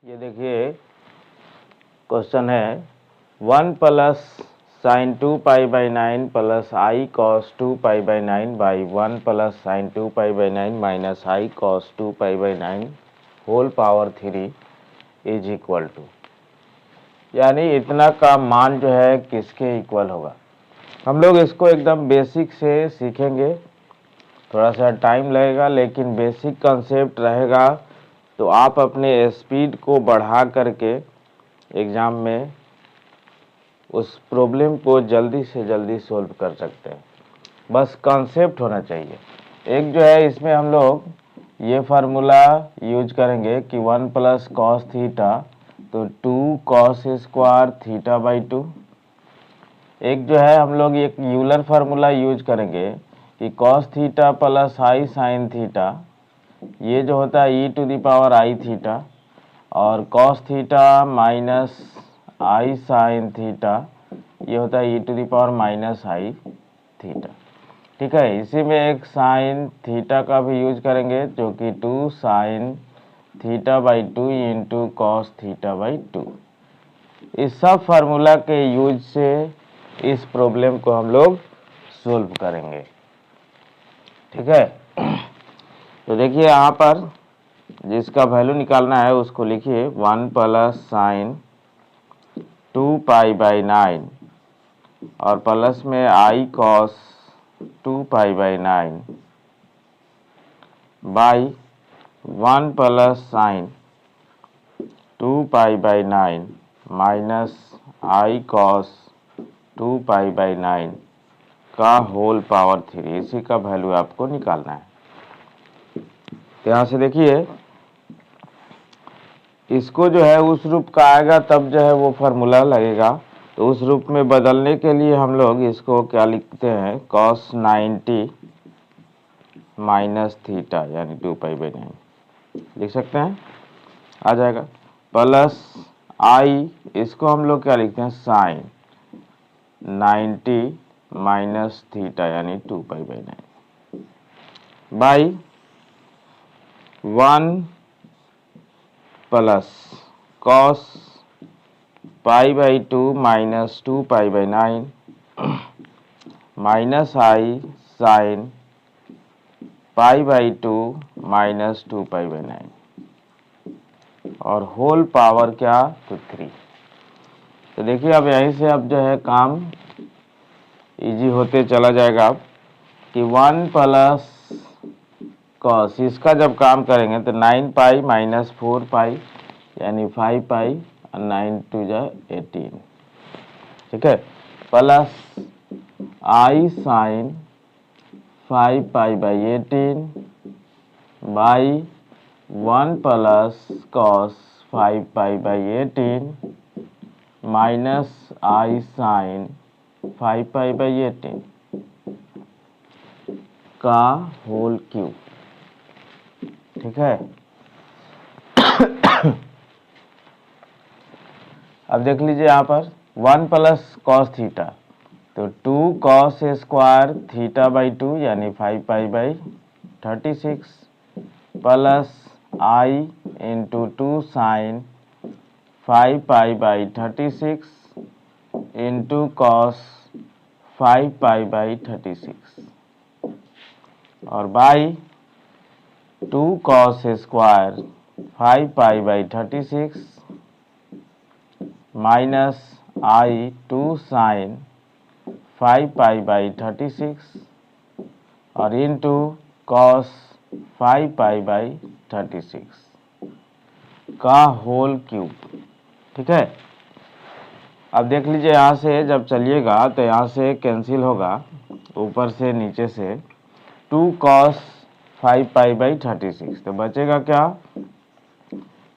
ये देखिए क्वेश्चन है 1 plus sine 2 pi by 9 plus i cos 2 pi by 9 by 1 plus sine 2 pi by 9 minus I cos 2 pi by 9 whole power 3 is equal to, यानी इतना का मान जो है किसके इक्वल होगा। हम लोग इसको एकदम बेसिक से सीखेंगे, थोड़ा सा टाइम लगेगा लेकिन बेसिक कंसेप्ट रहेगा तो आप अपने स्पीड को बढ़ा करके एग्ज़ाम में उस प्रॉब्लम को जल्दी से जल्दी सॉल्व कर सकते हैं। बस कॉन्सेप्ट होना चाहिए। एक जो है इसमें हम लोग ये फार्मूला यूज करेंगे कि 1 प्लस कॉस थीटा, तो 2 कॉस स्क्वायर थीटा बाई 2। एक जो है हम लोग एक यूलर फार्मूला यूज करेंगे कि कॉस थीटा प्लस आई साइन थीटा, ये जो होता है E to the power I theta, और कॉस थीटा माइनस आई साइन थीटा, ये होता है E to the power minus I theta. ठीक है, इसी में एक साइन थीटा का भी यूज करेंगे जो कि 2 sine theta by 2 into cos theta by 2। इस सब फार्मूला के यूज से इस प्रॉब्लम को हम लोग सोल्व करेंगे। ठीक है, तो देखिए यहाँ पर जिसका वैल्यू निकालना है उसको लिखिए 1 प्लस साइन 2 पाई बाई 9 और प्लस में I cos 2 pi by 9 by 1 plus sine 2 pi by 9 minus I cos 2 pi by 9 का होल पावर 3। इसी का वैल्यू आपको निकालना है। तो यहाँ से देखिए इसको जो है उस रूप का आएगा तब जो है वो फार्मूला लगेगा। तो उस रूप में बदलने के लिए हम लोग इसको क्या लिखते हैं, कॉस 90 माइनस थीटा यानी 2 पाई बाई 9 लिख सकते हैं, आ जाएगा। प्लस आई, इसको हम लोग क्या लिखते हैं, साइन 90 माइनस थीटा यानी 2 pi by 9 by 1 plus cos pi by 2 minus 2 pi by 9 minus I sine pi by 2 minus 2 pi by 9 और होल पावर क्या, तो 3। तो देखिए अब यहीं से अब जो है काम इजी होते चला जाएगा। अब कि 1 प्लस कॉस, इसका जब काम करेंगे तो 9 पाई माइनस 4 पाई यानी 5 पाई और 9 टू जा 18। ठीक है, plus I sine 5 pi by 18 by 1 plus cos 5 pi by 18 minus I sine 5 pi by 18 का होल क्यूब। ठीक है, अब देख लीजिए यहाँ पर 1 प्लस कॉस थीटा, तो 2 कॉस स्क्वायर थीटा बाई 2 यानी 5 pi by 36 plus i into 2 sine 5 pi by 36 into cos 5 pi by 36 और by 2 cos square 5 pi by 36 minus i 2 sine 5 pi by 36 और इंटू कॉस 5 पाई बाई 36 का whole cube. ठीक है, अब देख लीजिए यहाँ से जब चलिएगा तो यहाँ से कैंसिल होगा, ऊपर से नीचे से 2 कॉस 5 पाई बाई 36, तो बचेगा क्या,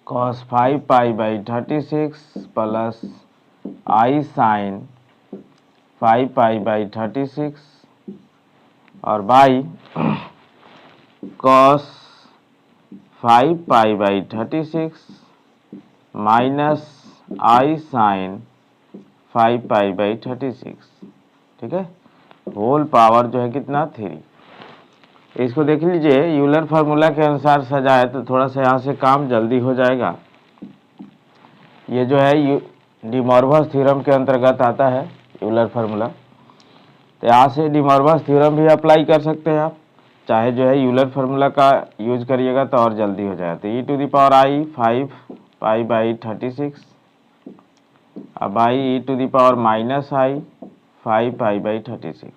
cos 5 pi by 36 plus I sine 5 pi by 36 और by cos 5 pi by 36 minus I sine 5 pi by 36। ठीक है, होल पावर जो है कितना, 3। इसको देख लीजिए यूलर फार्मूला के अनुसार सजाए तो थोड़ा सा यहाँ से काम जल्दी हो जाएगा। ये जो है डी मॉर्गन थ्योरम के अंतर्गत आता है यूलर फार्मूला। तो यहाँ से डी मॉर्गन थ्योरम भी अप्लाई कर सकते हैं आप, चाहे जो है यूलर फार्मूला का यूज करिएगा तो और जल्दी हो जाएगा। तो e to the power i 5 pi by 36, अब i e to the power minus i 5 pi by 36,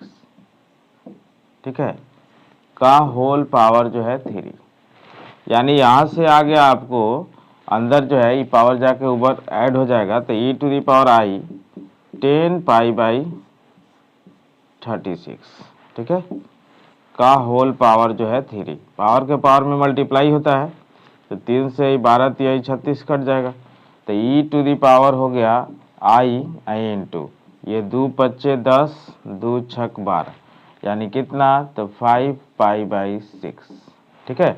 ठीक है, का होल पावर जो है 3। यानी यहाँ से आगे आपको अंदर जो है ये पावर जाके ऊपर ऐड हो जाएगा। तो e to the power i 10 pi by 36, ठीक है, का होल पावर जो है 3। पावर के पावर में मल्टीप्लाई होता है तो 3 से 12 तिहाई 36 कट जाएगा। तो e टू दी पावर हो गया i इंटू ये 2 पच्चे 10, 2 छक 12, यानी कितना, तो 5 पाई बाई 6, ठीक है।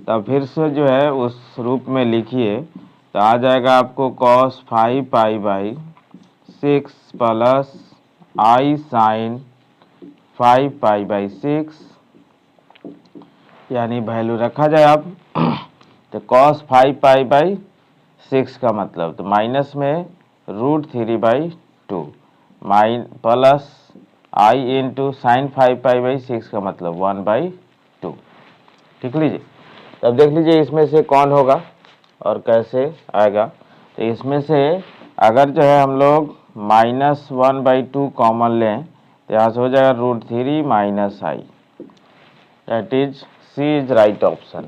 तब फिर से जो है उस रूप में लिखिए तो आ जाएगा आपको cos 5 pi by 6 plus i sine 5 pi by 6, यानी वैल्यू रखा जाए अब तो cos 5 पाई बाई 6 का मतलब तो माइनस में √3/2 plus i into sine 5 pi by 6 का मतलब 1/2, ठीक लीजिए। तब देख लीजिए इसमें से कौन होगा और कैसे आएगा। तो इसमें से अगर जो है हम लोग -1/2 कॉमन लें तो यहाँ से हो जाएगा √3 minus i, that is C is right option.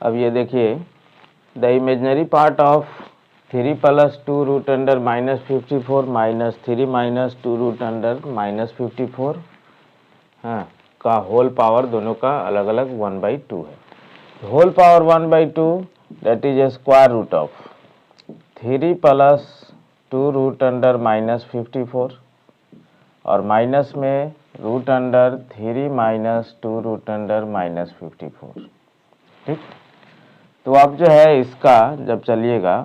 अब ये देखिए the imaginary part of 3 plus 2 root under -54 minus 3 minus 2 root under -54, हाँ, का होल पावर दोनों का अलग अलग 1/2 है। Whole power 1/2 that is square root of 3 plus 2 root under -54 और माइनस में root under 3 minus 2 root under -54, ठीक। तो अब जो है इसका जब चलिएगा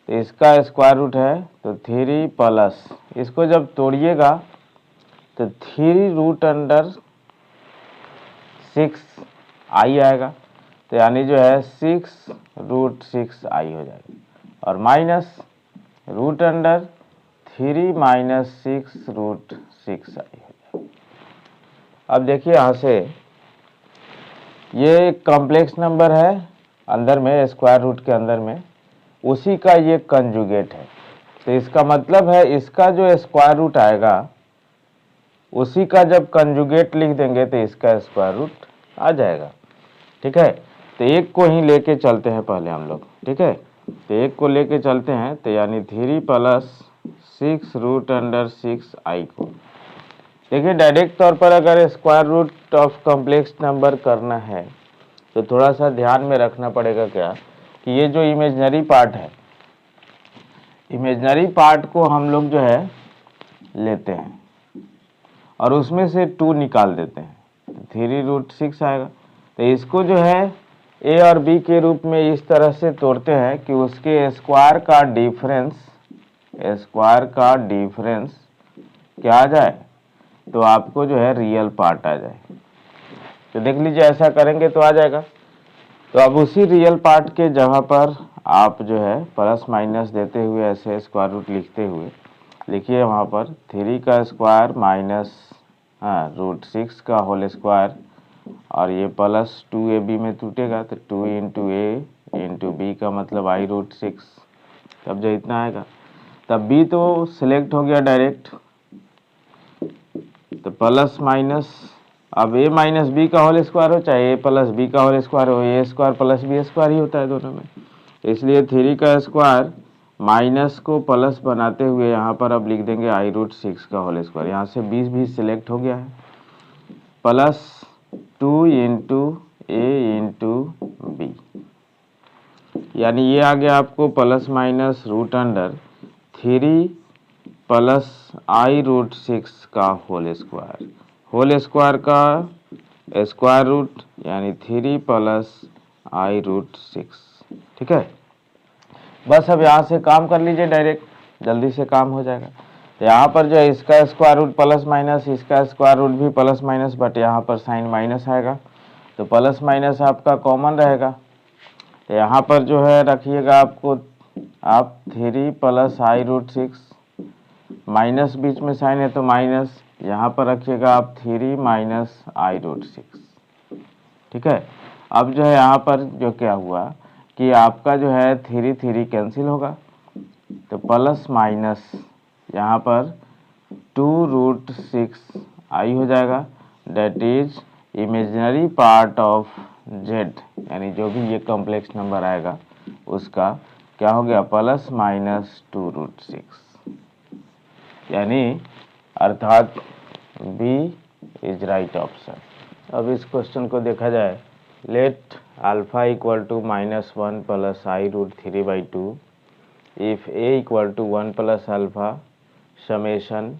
तो इसका स्क्वायर रूट है तो 3 प्लस, इसको जब तोड़िएगा तो 3 रूट अंडर 6 i आएगा, तो यानी जो है 6 रूट 6 i हो जाएगा, और minus root under 3 minus 6 root 6 i हो जाएगा। अब देखिए यहाँ से ये कॉम्प्लेक्स नंबर है अंदर में, स्क्वायर रूट के अंदर में, उसी का ये कंजुगेट है। तो इसका मतलब है इसका जो स्क्वायर रूट आएगा उसी का जब कंजुगेट लिख देंगे तो इसका स्क्वायर रूट आ जाएगा, ठीक है। तो एक को ही लेके चलते हैं पहले हम लोग, ठीक है। तो एक को लेके चलते हैं तो यानी 3 प्लस 6 रूट अंडर 6 i को देखिए डायरेक्ट तौर पर अगर square root of complex number करना है तो थोड़ा सा ध्यान में रखना पड़ेगा क्या कि ये जो इमेजनरी पार्ट है, इमेजनरी पार्ट को हम लोग जो है लेते हैं और उसमें से 2 निकाल देते हैं, 3 रूट 6 आएगा। तो इसको जो है a और b के रूप में इस तरह से तोड़ते हैं कि उसके स्क्वायर का डिफरेंस क्या आ जाए, तो आपको जो है रियल पार्ट आ जाए। तो देख लीजिए ऐसा करेंगे तो आ जाएगा। तो अब उसी रियल पार्ट के जगह पर आप जो है प्लस माइनस देते हुए ऐसे स्क्वायर रूट लिखते हुए लिखिए वहाँ पर 3 का स्क्वायर माइनस √6 का होल स्क्वायर, और ये प्लस 2ab में टूटेगा तो 2 इंटू a इंटू बी का मतलब i√6। तब जो इतना आएगा तब b तो सिलेक्ट हो गया डायरेक्ट, तो प्लस माइनस, अब a माइनस बी का होल स्क्वायर हो चाहे a प्लस बी का होल स्क्वायर हो, a square plus B square ही होता है दोनों में। इसलिए 3 का स्क्वायर माइनस को प्लस बनाते हुए यहाँ पर अब लिख देंगे i√6 का होल स्क्वायर। यहाँ से 20 भी सिलेक्ट हो गया है, plus 2 into a into b, यानी ये आ गया आपको plus minus root under 3 plus i√6 का होल स्क्वायर का स्क्वायर रूट यानी 3 प्लस i√6, ठीक है। बस अब यहाँ से काम कर लीजिए डायरेक्ट, जल्दी से काम हो जाएगा। यहाँ पर जो है इसका स्क्वायर रूट प्लस माइनस, इसका स्क्वायर रूट भी प्लस माइनस, बट यहाँ पर साइन माइनस आएगा तो प्लस माइनस आपका कॉमन रहेगा। तो यहाँ पर जो है रखिएगा आपको अब 3 प्लस आई रूट 6, माइनस बीच में साइन है तो माइनस, यहाँ पर रखिएगा आप 3 माइनस आई रूट 6। ठीक है, अब जो है यहाँ पर जो क्या हुआ कि आपका जो है 3 3 कैंसिल होगा, तो प्लस माइनस यहाँ पर 2 रूट 6 आई हो जाएगा, that is imaginary part of z, यानी जो भी ये कॉम्प्लेक्स नंबर आएगा उसका क्या हो गया, प्लस माइनस 2 रूट 6, यानी अर्थात बी इज राइट ऑप्शन। अब इस क्वेश्चन को देखा जाए, let alpha equal to -1 plus i root 3/2 if a equal to 1 plus alpha summation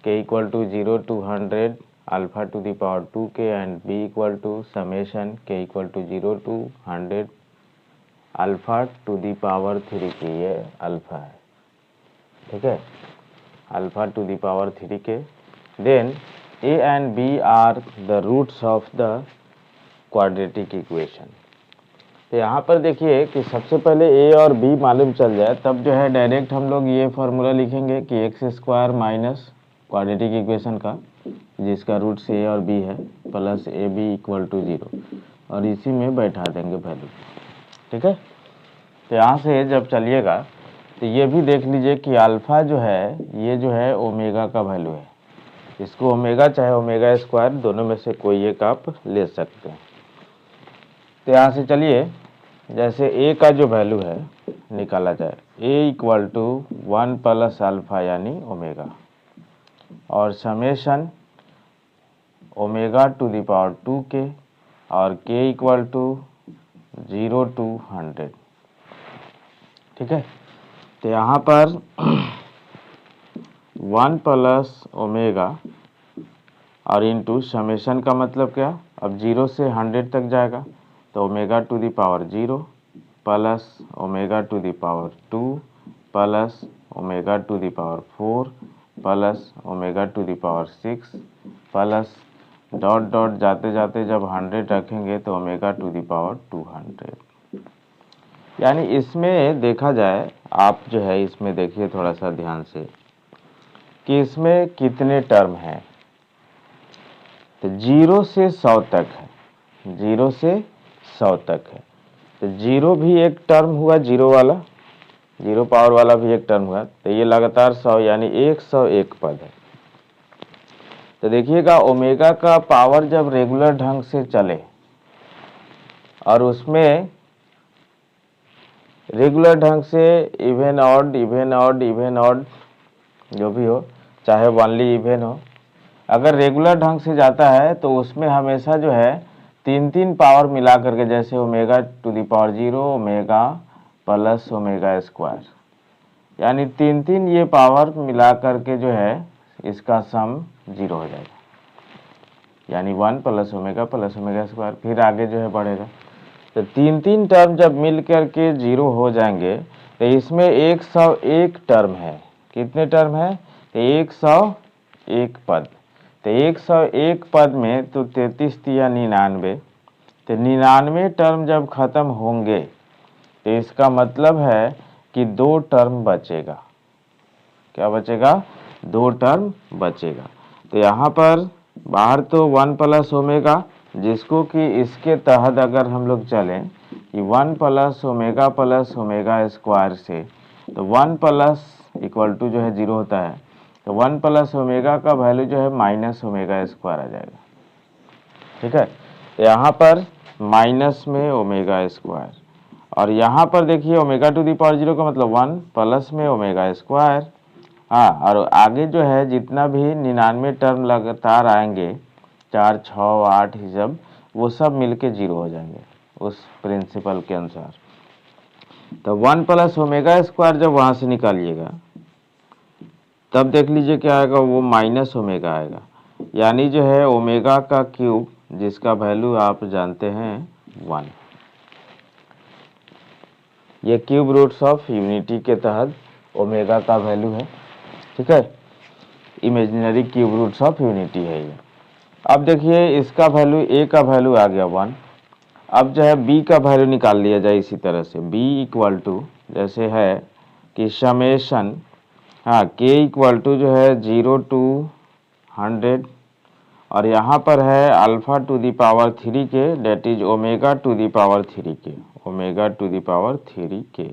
k equal to 0 to 100 alpha to the power 2k and b equal to summation k equal to 0 to 100 alpha to the power 3k, ये alpha है। ठीक है, alpha to the power 3k, then a and b are the roots of the quadratic equation. तो यहाँ पर देखिए कि सबसे पहले a और b मालूम चल जाए तब जो है डायरेक्ट हम लोग ये फॉर्मूला लिखेंगे कि x² माइनस क्वाड्रेटिक इक्वेशन का, जिसका रूट्स a और b है, प्लस ab इक्वल टू 0, और इसी में बैठा देंगे वैल्यू। ठीक है, तो यहाँ से जब चलिएगा तो ये भी देख लीजिए कि अल्फा जो है ये जो है ओमेगा का वैल्यू है, इसको ओमेगा चाहे ओमेगा स्क्वायर दोनों में से कोई एक आप ले सकते हैं। तो यहाँ से चलिए जैसे a का जो वैल्यू है निकाला जाए, a equal to 1 plus alpha यानी ओमेगा, और summation omega to the power 2k और k इक्वल टू 0 to 100। ठीक है, तो यहाँ पर 1 प्लस ओमेगा और इनटू समेशन का मतलब क्या, अब 0 से 100 तक जाएगा तो omega to the power 0 plus omega to the power 2 plus omega to the power 4 plus omega to the power 6 plus dot dot जाते जाते जब 100 रखेंगे तो ओमेगा टू द पावर 200। यानी इसमें देखा जाए, आप जो है इसमें देखिए थोड़ा सा ध्यान से कि इसमें कितने टर्म हैं, तो 0 से 100 तक है, 0 से 100 तक है, तो 0 भी एक टर्म हुआ, 0 वाला 0 पावर वाला भी एक टर्म हुआ, तो ये लगातार 100 यानी 101 पद है। तो देखिएगा ओमेगा का पावर जब रेगुलर ढंग से चले और उसमें रेगुलर ढंग से even odd even odd even odd जो भी हो, चाहे वनली इवन हो, अगर रेगुलर ढंग से जाता है तो उसमें हमेशा जो है 3 पावर मिला करके, जैसे omega to the power 0 omega plus omega square, यानी 3 ये पावर मिला करके जो है इसका सम 0 हो जाएगा, यानी 1 प्लस ओमेगा स्क्वायर, फिर आगे जो है बढ़ेगा। तो 3 टर्म जब मिल करके 0 हो जाएंगे तो इसमें 101 टर्म है। कितने टर्म है, तो 101 पद। तो 101 पद में तो 33 या 99, तो 99 टर्म जब खत्म होंगे तो इसका मतलब है कि 2 टर्म बचेगा। क्या बचेगा, 2 टर्म बचेगा। तो यहाँ पर बाहर तो 1 प्लस ओमेगा, जिसको कि इसके तहत अगर हम लोग चलें कि 1 प्लस ओमेगा स्क्वायर से, तो 1 प्लस इक्वल टू जो है 0 होता है, तो 1 प्लस ओमेगा का वैल्यू जो है माइनस ओमेगा स्क्वायर आ जाएगा। ठीक है, तो यहाँ पर माइनस में ओमेगा स्क्वायर, और यहाँ पर देखिए ओमेगा टू द पावर 0 का मतलब 1 प्लस में ओमेगा स्क्वायर। हाँ, और आगे जो है जितना भी 99 टर्म लगातार आएंगे, 4 6 8 ही सब, वो सब मिलके 0 हो जाएंगे उस प्रिंसिपल के अनुसार। तो 1 प्लस ओमेगा स्क्वायर जब वहाँ से निकालिएगा तब देख लीजिए क्या आएगा, वो माइनस ओमेगा आएगा, यानी जो है ओमेगा का क्यूब, जिसका वैल्यू आप जानते हैं 1। ये क्यूब रूट्स ऑफ यूनिटी के तहत ओमेगा का वैल्यू है। ठीक है, imaginary cube roots of unity है ये। अब देखिए इसका वैल्यू, ए का वैल्यू आ गया 1। अब जो है बी का वैल्यू निकाल लिया जाए इसी तरह से, बी इक्वल टू जैसे है कि समेशन, हाँ, k इक्वल टू जो है 0 to 100, और यहाँ पर है alpha to the power 3 k, that is omega to the power 3 k, omega to the power 3 के।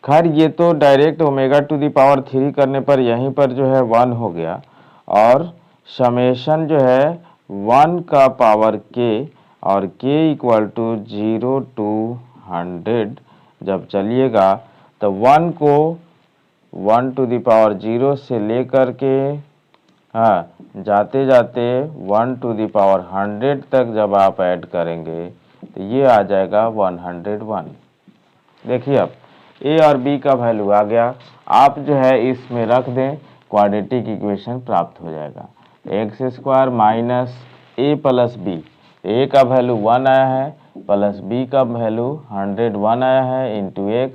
खैर ये तो direct omega to the power 3 करने पर यहीं पर जो है 1 हो गया, और समेशन जो है 1 का पावर k, और k इक्वल टू 0 to 100 जब चलिएगा तो 1 को 1 टू दी पावर 0 से लेकर के, हाँ, जाते जाते 1 टू दी पावर 100 तक जब आप ऐड करेंगे तो ये आ जाएगा 101। देखिए अब a और b का वैल्यू आ गया, आप जो है इसमें रख दें, क्वाड्रेटिक इक्वेशन प्राप्त हो जाएगा। x² minus a plus b, a का वैल्यू 1 आया है प्लस b का वैल्यू 101 आया है, into x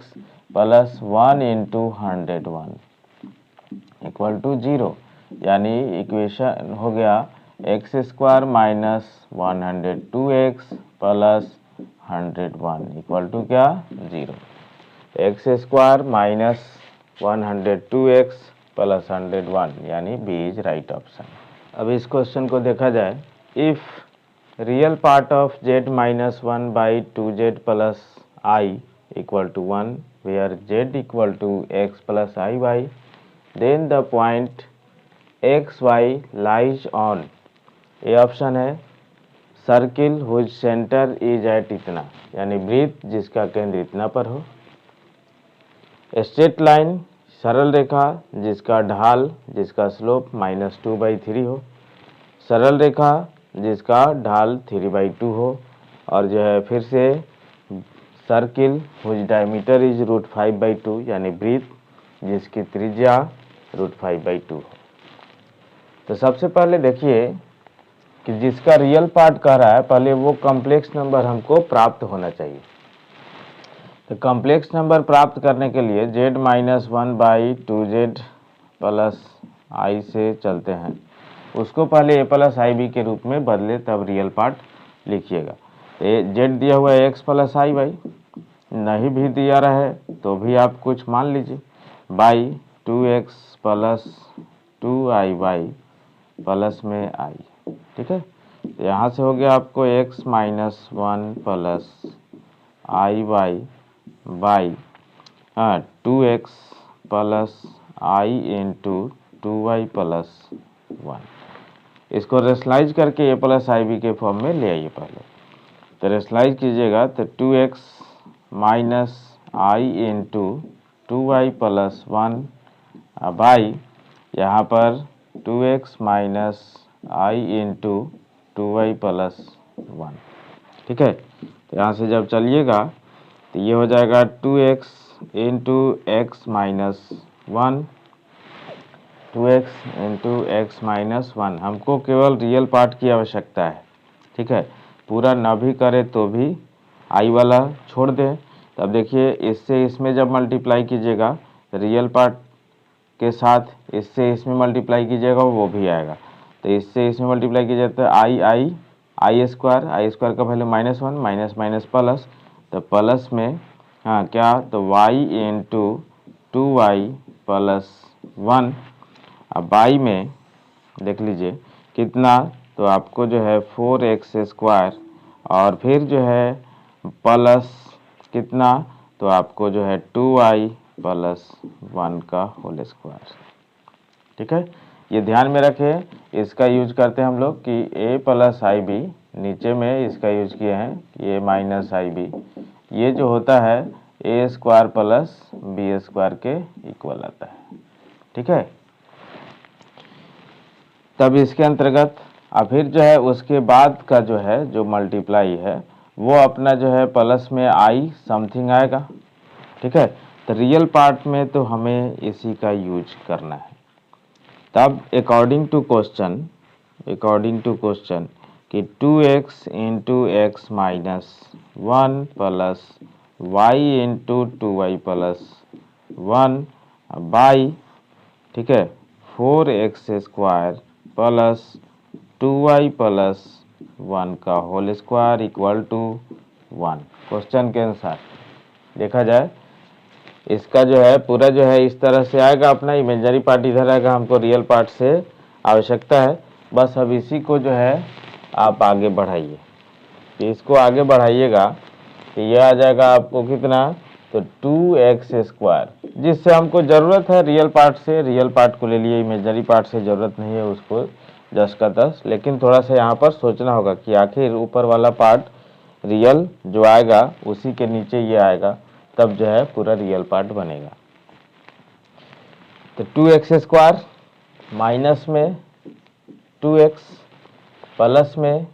plus 1 into 101 equal to 0, यानी इक्वेशन हो गया x² minus 102x plus 101 equal to क्या, 0। x² माइनस 102x प्लस 101, यानी बी इज राइट ऑप्शन। अब इस क्वेश्चन को देखा जाए, if real part of z minus 1 by 2z plus i equal to 1 where z equal to x plus i y, then the point x y lies on, ये option है circle whose centre is at इतना, यानी वृत्त जिसका केंद्र इतना पर हो। स्ट्रेट लाइन, सरल रेखा जिसका ढाल, जिसका स्लोप -2/3 हो। सरल रेखा जिसका ढाल 3/2 हो। और जो है फिर से सर्किल हुज डायमीटर इज √5/2, यानी वृत्त जिसकी त्रिज्या √5/2 हो। तो सबसे पहले देखिए कि जिसका रियल पार्ट कह रहा है, पहले वो कॉम्प्लेक्स नंबर हमको प्राप्त होना चाहिए। तो कॉम्प्लेक्स नंबर प्राप्त करने के लिए z minus 1 by 2z plus I से चलते हैं, उसको पहले a प्लस आई बी के रूप में बदले, तब रियल पार्ट लिखिएगा। z दिया हुआ है x प्लस आई वाई, नहीं भी दिया रहे तो भी आप कुछ मान लीजिए, by 2x plus 2iy plus में i, ठीक है। तो यहाँ से हो गया आपको x minus 1 plus i y by 2x plus i into 2y plus 1। इसको रेशनलाइज करके a प्लस आई बी के फॉर्म में ले आइए पहले। तो रेशनलाइज कीजिएगा तो 2x minus i into 2y plus 1 by यहाँ पर 2x minus i into 2y plus 1, ठीक है। तो यहाँ से जब चलिएगा तो ये हो जाएगा 2x into x minus 1, 2x into x minus 1। हमको केवल रियल पार्ट की आवश्यकता है, ठीक है। पूरा ना भी करे तो भी आई वाला छोड़ दें। तब देखिए इससे इसमें जब मल्टीप्लाई कीजिएगा तो रियल पार्ट के साथ इससे इसमें मल्टीप्लाई कीजिएगा वो भी आएगा। तो इससे इसमें मल्टीप्लाई कीजिए तो आई स्क्वायर का वैल्यू -1, माइनस माइनस प्लस, तो प्लस में हाँ क्या, तो y इंटू 2y प्लस 1। अब y में देख लीजिए कितना, तो आपको जो है 4x², और फिर जो है प्लस कितना, तो आपको जो है 2y प्लस 1 का होल स्क्वायर, ठीक है। ये ध्यान में रखें, इसका यूज करते हैं हम लोग कि a प्लस आई बी, नीचे में इसका यूज किए हैं ये माइनस आई बी, ये जो होता है a² प्लस b² के इक्वल आता है, ठीक है। तब इसके अंतर्गत अब फिर जो है उसके बाद का जो है जो मल्टीप्लाई है वो अपना जो है प्लस में आई समथिंग आएगा, ठीक है। तो रियल पार्ट में तो हमें इसी का यूज करना है। तब अकॉर्डिंग टू क्वेश्चन कि 2x into x minus 1 plus y into 2y plus 1 by, ठीक है, 4x² प्लस 2y प्लस 1 का whole square equal to 1। Question के अनुसार देखा जाए, इसका जो है पूरा जो है इस तरह से आएगा, अपना इमेजनरी पार्ट इधर आएगा, हमको रियल पार्ट से आवश्यकता है। बस अब इसी को जो है आप आगे बढ़ाइए, तो इसको आगे बढ़ाइएगा तो ये आ जाएगा आपको कितना, तो 2x², जिससे हमको ज़रूरत है रियल पार्ट से, रियल पार्ट को ले लिए, इमेजनरी पार्ट से ज़रूरत नहीं है उसको 10 का 10। लेकिन थोड़ा सा यहाँ पर सोचना होगा कि आखिर ऊपर वाला पार्ट रियल जो आएगा उसी के नीचे ये आएगा, तब जो है पूरा रियल पार्ट बनेगा। तो 2x² माइनस में 2x प्लस में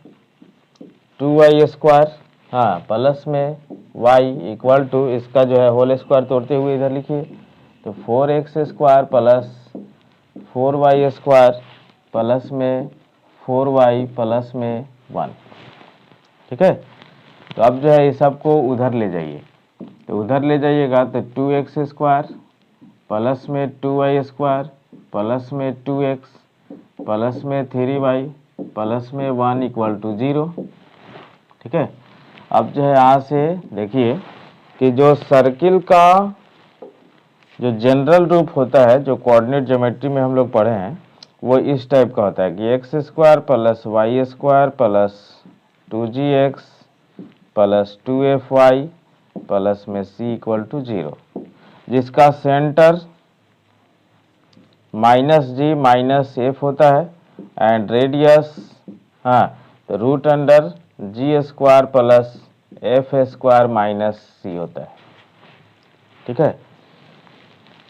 2y², हाँ प्लस में y इक्वल टू, इसका जो है होल स्क्वायर तोड़ते हुए इधर लिखिए, तो 4x² प्लस 4y² प्लस में 4y प्लस में 1। ठीक है, तो अब जो है ये सबको उधर ले जाइए, तो उधर ले जाइएगा तो 2x² प्लस में 2y² प्लस में 2x प्लस में 3y प्लस में 1 इक्वल टू 0। ठीक है, अब जो है यहाँ से देखिए कि जो सर्किल का जो जनरल रूप होता है, जो कोऑर्डिनेट ज्योमेट्री में हम लोग पढ़े हैं, वो इस टाइप का होता है कि x² plus y² plus 2gx plus 2fy plus में c इक्वल टू 0, जिसका सेंटर -g माइनस f होता है एंड रेडियस, हाँ तो root under g² plus f² minus c होता है। ठीक है,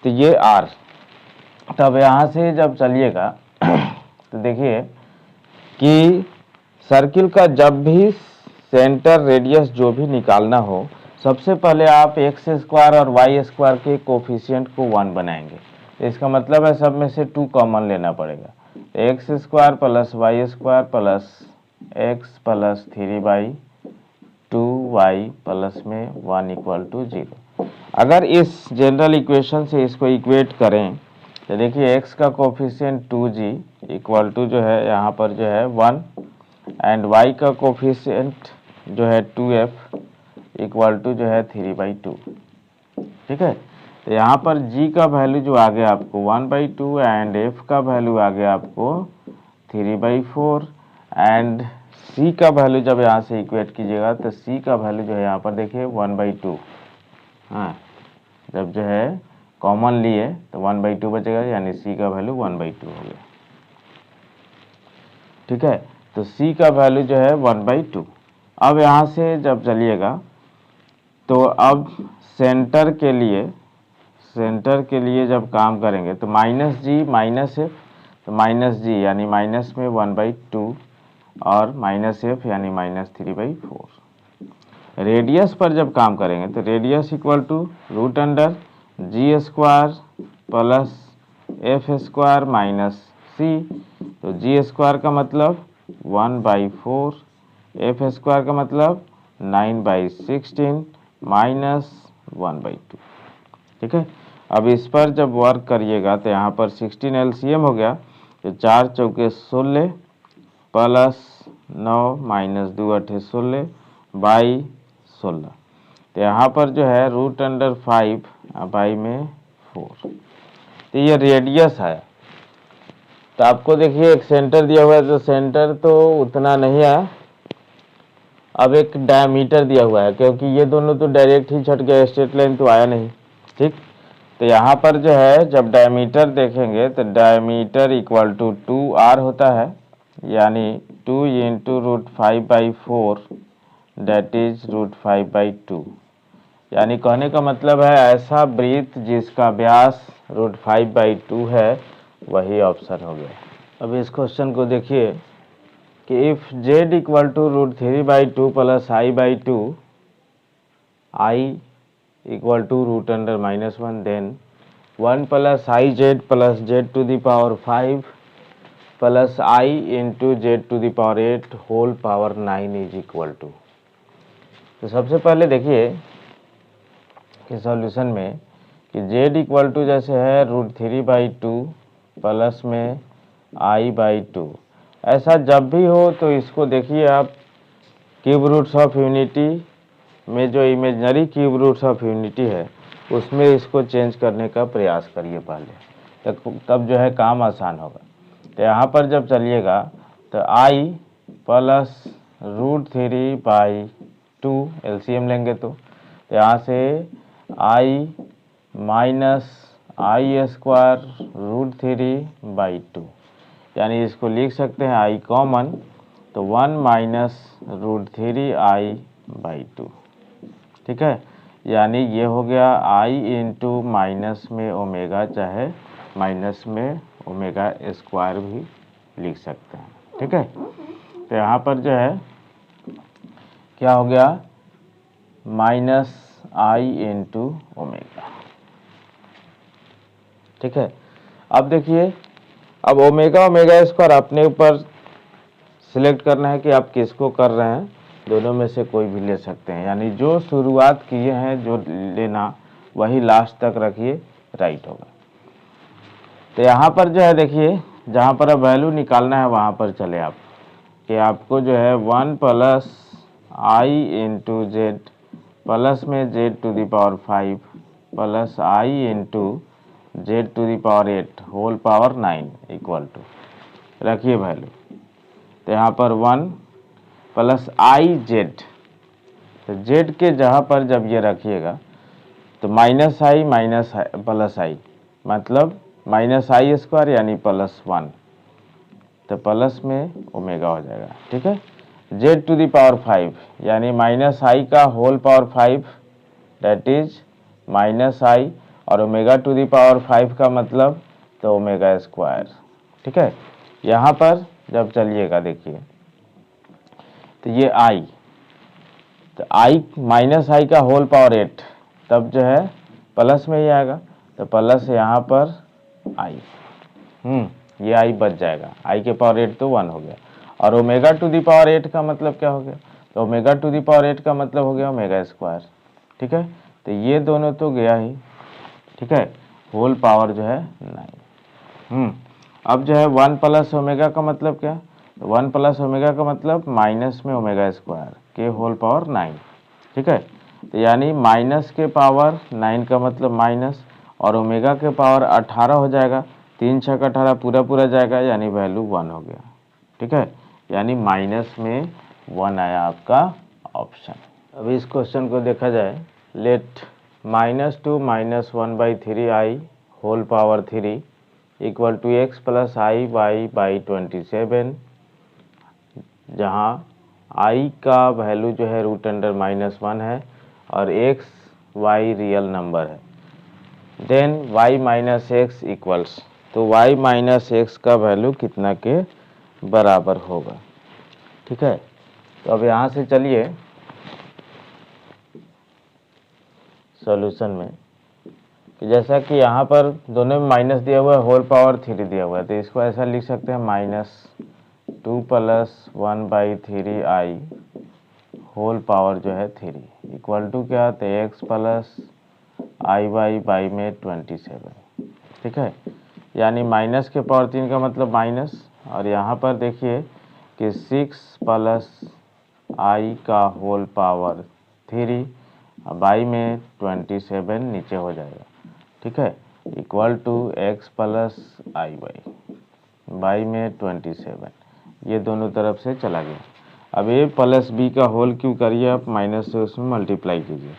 तो ये r। तब यहाँ से जब चलिएगा तो देखिए कि सर्किल का जब भी सेंटर रेडियस जो भी निकालना हो, सबसे पहले आप x² और y² के कोफिशिएंट को 1 बनाएंगे। तो इसका मतलब है सब में से 2 कॉमन लेना पड़ेगा, x² plus y² plus x plus 3/2y plus में 1 इक्वल टू 0। अगर इस जनरल इक्वेशन से इसको इक्वेट करें तो देखिए x का कोफिशिएंट 2g इक्वल टू जो है यहाँ पर जो है 1 एंड y का कोफिशिएंट जो है 2f इक्वल टू जो है 3/2। ठीक है, तो यहाँ पर g का वैल्यू जो आ गया आपको 1/2 एंड f का वैल्यू आ गया आपको 3/4 एंड c का वैल्यू जब यहाँ से इक्वेट कीजिएगा तो c का वैल्यू जो है यहाँ पर देखिए 1/2। हाँ, जब जो है कॉमन लिए तो 1/2 बचेगा, यानी c का वैल्यू 1/2 हो गया। ठीक है, तो c का वैल्यू जो है 1/2। अब यहाँ से जब चलिएगा तो अब सेंटर के लिए जब काम करेंगे तो -g माइनस f, तो -g यानी माइनस में 1/2 और -f यानी -3/4। रेडियस पर जब काम करेंगे तो radius equal to root under g² plus f² minus c, तो g² का मतलब 1/4, f² का मतलब 9/16 माइनस 1/2। ठीक है, अब इस पर जब वर्क करिएगा तो यहाँ पर 16 LCM हो गया, तो 4 चौके 16 प्लस 9 माइनस 2 8 16 बाई 16, तो यहाँ पर जो है रूट अंडर 5 बाई में 4। तो ये रेडियस है। तो आपको देखिए एक सेंटर दिया हुआ है, तो सेंटर तो उतना नहीं है, अब एक डायमीटर दिया हुआ है, क्योंकि ये दोनों तो डायरेक्ट ही छट गया, स्ट्रेट लाइन तो आया नहीं। ठीक, तो यहाँ पर जो है जब डायमीटर देखेंगे तो डायमीटर इक्वल टू 2r होता है, यानी 2 into root 5/4 that is root 5/2, यानी कहने का मतलब है ऐसा वृत्त जिसका व्यास रूट 5/2 है, वही ऑप्शन हो गया। अब इस क्वेश्चन को देखिए कि if z equal to root 3/2 plus i/2, i equal to root under -1, then 1 plus iz plus z to the power 5 plus i into z to the power 8 whole power 9 is equal to. तो सबसे पहले देखिए कि solution में कि z equal to जैसे है root 3/2 plus में i/2, ऐसा जब भी हो तो इसको देखिए आप क्यूब रूट्स ऑफ यूनिटी में जो imaginary cube roots of unity है उसमें इसको चेंज करने का प्रयास करिए पहले, तब जो है काम आसान होगा। तो यहाँ पर जब चलिएगा तो i प्लस √3/2 एलसीएम लेंगे तो यहाँ से i माइनस i² √3/2, यानी इसको लिख सकते हैं i कॉमन तो 1 माइनस √3i/2। ठीक है, यानी ये हो गया i इंटू माइनस में ओमेगा, चाहे माइनस में ओमेगा स्क्वायर भी लिख सकते हैं। ठीक है, तो यहाँ पर जो है क्या हो गया, माइनस i इंटू ओमेगा। ठीक है, अब देखिए, अब ओमेगा स्क्वायर अपने ऊपर सिलेक्ट करना है कि आप किसको कर रहे हैं, दोनों में से कोई भी ले सकते हैं, यानी जो शुरुआत किए हैं जो लेना वही लास्ट तक रखिए, राइट होगा। तो यहाँ पर जो है देखिए, जहाँ पर अब वैल्यू निकालना है वहाँ पर चले आप, कि आपको जो है 1 plus i into z plus में z⁵ plus i into z⁸ whole power 9 equal to, रखिए वैल्यू। तो यहाँ पर 1 प्लस i जेड, तो जेड के जगह पर जब ये रखिएगा तो minus i minus plus i, मतलब माइनस i² यानी +1, तो प्लस में ओमेगा हो जाएगा। ठीक है, z⁵ यानी माइनस i का whole power 5 that is minus i, और ओमेगा⁵ का मतलब तो ओमेगा स्क्वायर। ठीक है, यहाँ पर जब चलिएगा देखिए तो ये i, तो i माइनस i का होल पावर 8, तब जो है प्लस में ही आएगा, तो प्लस यहाँ पर i, ये i बच जाएगा, i के पावर 8 तो 1 हो गया, और ओमेगा⁵ का मतलब क्या हो गया, तो ओमेगा⁵ का मतलब हो गया ओमेगा स्क्वायर। ठीक है, तो ये दोनों तो गया ही। ठीक है, होल पावर जो है 9। अब जो है 1 प्लस ओमेगा का मतलब क्या, तो 1 प्लस ओमेगा का मतलब माइनस में ओमेगा स्क्वायर के होल पावर 9। ठीक है, तो यानी माइनस के पावर 9 का मतलब माइनस, और ओमेगा के पावर 18 हो जाएगा, 3 6 18 पूरा जाएगा, यानी वैल्यू 1 हो गया। ठीक है, यानी माइनस में 1 आया आपका ऑप्शन। अब इस क्वेश्चन को देखा जाए, let -2 - 1/3i whole power 3 equal to x plus i/27, जहाँ i का वैल्यू जो है √1 है और x y रियल नंबर है। Then y minus x equals, तो y माइनस एक्स का वैल्यू कितना के बराबर होगा। ठीक है, तो अब यहाँ से चलिए सॉल्यूशन में, कि जैसा कि यहाँ पर दोनों में माइनस दिया हुआ है, होल पावर 3 दिया हुआ है, तो इसको ऐसा लिख सकते हैं -2 + 1/3i होल पावर जो है 3 इक्वल टू क्या, तो x प्लस i/y में 27। ठीक है, यानी माइनस के पावर 3 का मतलब माइनस, और यहाँ पर देखिए कि 6 प्लस i का होल पावर 3 बाई में 27 नीचे हो जाएगा। ठीक है, equal to x plus i/y by में 27, ये दोनों तरफ से चला गया। अब a प्लस b का होल क्यूब करिए आप, माइनस से उसमें मल्टीप्लाई कीजिए,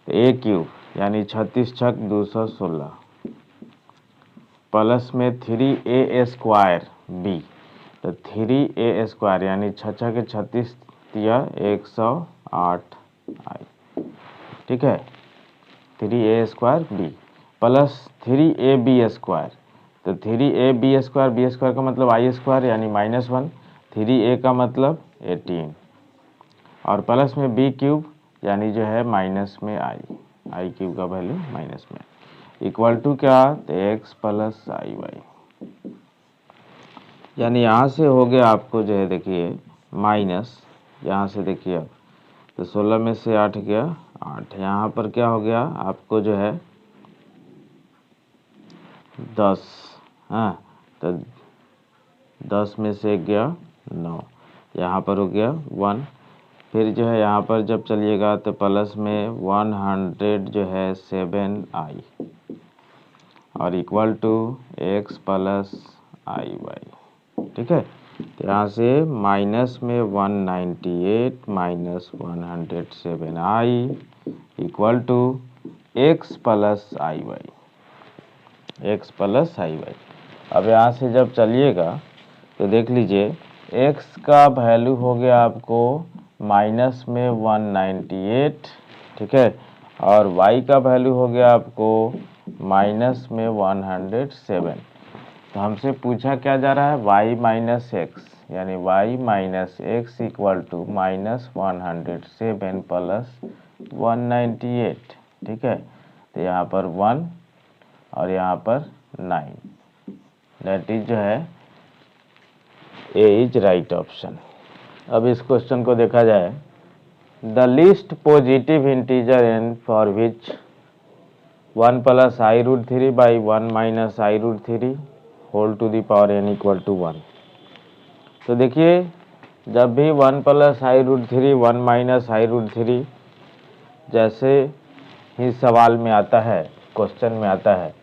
तो a क्यूब यानी 36 छक 216 प्लस में 3a² b, तो 3a² यानी 6 के 36 दिया 108 आई। ठीक है, 3a² b प्लस 3ab², तो 3ab², b² का मतलब i² यानी -1, 3a का मतलब 18, और प्लस में b क्यूब यानी जो है माइनस में i क्यूब का वैल्यू माइनस में, इक्वल टू क्या, तो x प्लस i/y, यानी यहाँ से हो गया आपको जो है देखिए माइनस, यहाँ से देखिए अब तो 16 में से 8 गया 8, यहाँ पर क्या हो गया आपको जो है 10, हाँ, तो 10 में से 1 गया 9, यहाँ पर हो गया 1, फिर जो है यहाँ पर जब चलिएगा तो प्लस में 100 जो है 7i और equal to x plus i y. ठीक है, तो यहाँ से माइनस में 198 minus 107i equal to x plus i y, x plus i y. अब यहाँ से जब चलिएगा तो देख लीजिए x का वैल्यू हो गया आपको माइनस में 198, ठीक है, और y का वैल्यू हो गया आपको माइनस में 107। तो हमसे पूछा क्या जा रहा है, y माइनस एक्स, यानी y minus x equal to minus 107 plus 198। ठीक है, तो यहाँ पर 1 और यहाँ पर 9, दैट इज जो है ए इज राइट ऑप्शन। अब इस क्वेश्चन को देखा जाए, the least positive integer n for which 1 plus i root 3 by 1 minus i root 3 whole to the power n equal to 1। तो देखिए जब भी 1 plus i root 3 1 minus i root 3 जैसे ही सवाल में आता है, क्वेश्चन में आता है,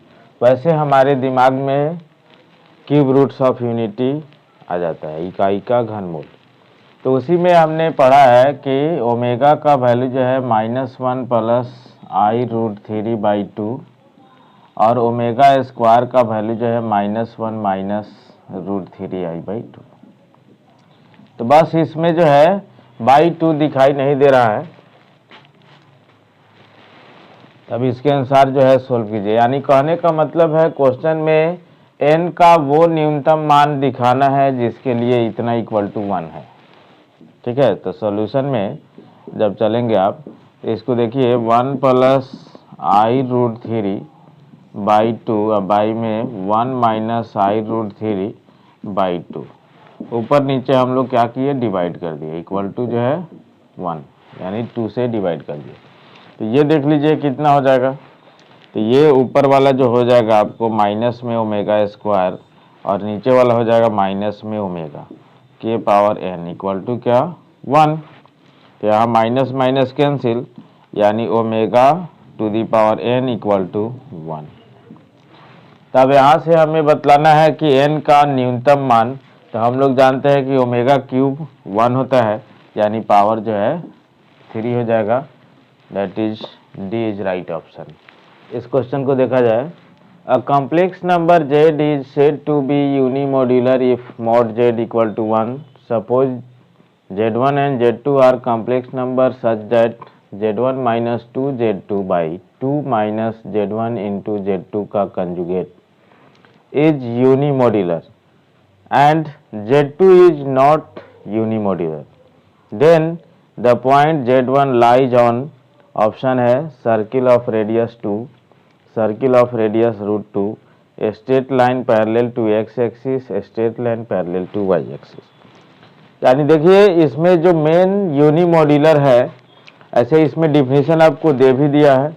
वैसे हमारे दिमाग में क्यूब रूट्स ऑफ यूनिटी आ जाता है, इकाई का घनमूल। तो उसी में हमने पढ़ा है कि ओमेगा का वैल्यू जो है -1 प्लस आई रूट 3 बाई 2 और ओमेगा स्क्वायर का वैल्यू जो है -1 माइनस रूट 3 आई बाई 2। तो बस इसमें जो है बाई 2 दिखाई नहीं दे रहा है, अब इसके अनुसार जो है सोल्व कीजिए। यानी कहने का मतलब है क्वेश्चन में n का वो न्यूनतम मान दिखाना है जिसके लिए इतना इक्वल टू 1 है। ठीक है, तो सॉल्यूशन में जब चलेंगे आप तो इसको देखिए 1 plus i root 3 by 2 by में 1 माइनस आई रूट 3 बाई 2, ऊपर नीचे हम लोग क्या किए, डिवाइड कर दिए, इक्वल टू जो है 1, यानी 2 से डिवाइड कर दिए। तो ये देख लीजिए कितना हो जाएगा, तो ये ऊपर वाला जो हो जाएगा आपको माइनस में ओमेगा स्क्वायर और नीचे वाला हो जाएगा माइनस में ओमेगा के पावर n इक्वल टू क्या 1। तो यहाँ माइनस माइनस कैंसिल, यानी omega to the power n equal to 1। तब यहाँ से हमें बतलाना है कि n का न्यूनतम मान, तो हम लोग जानते हैं कि ओमेगा क्यूब 1 होता है, यानी पावर जो है 3 हो जाएगा, that is D is right option. इस क्वेश्चन को देखा जाए, a complex number z is said to be unimodular if mod z equal to 1। Suppose z1 and z2 are complex number such that z1 minus 2 z2 by 2 minus z1 into z2 का conjugate is unimodular and z2 is not unimodular, then the point z1 lies on, option है circle of radius 2, circle of radius root 2, straight line parallel to x axis, straight line parallel to y axis. यानी देखिए इसमें जो main unimodular है, ऐसे इसमें definition आपको दे भी दिया है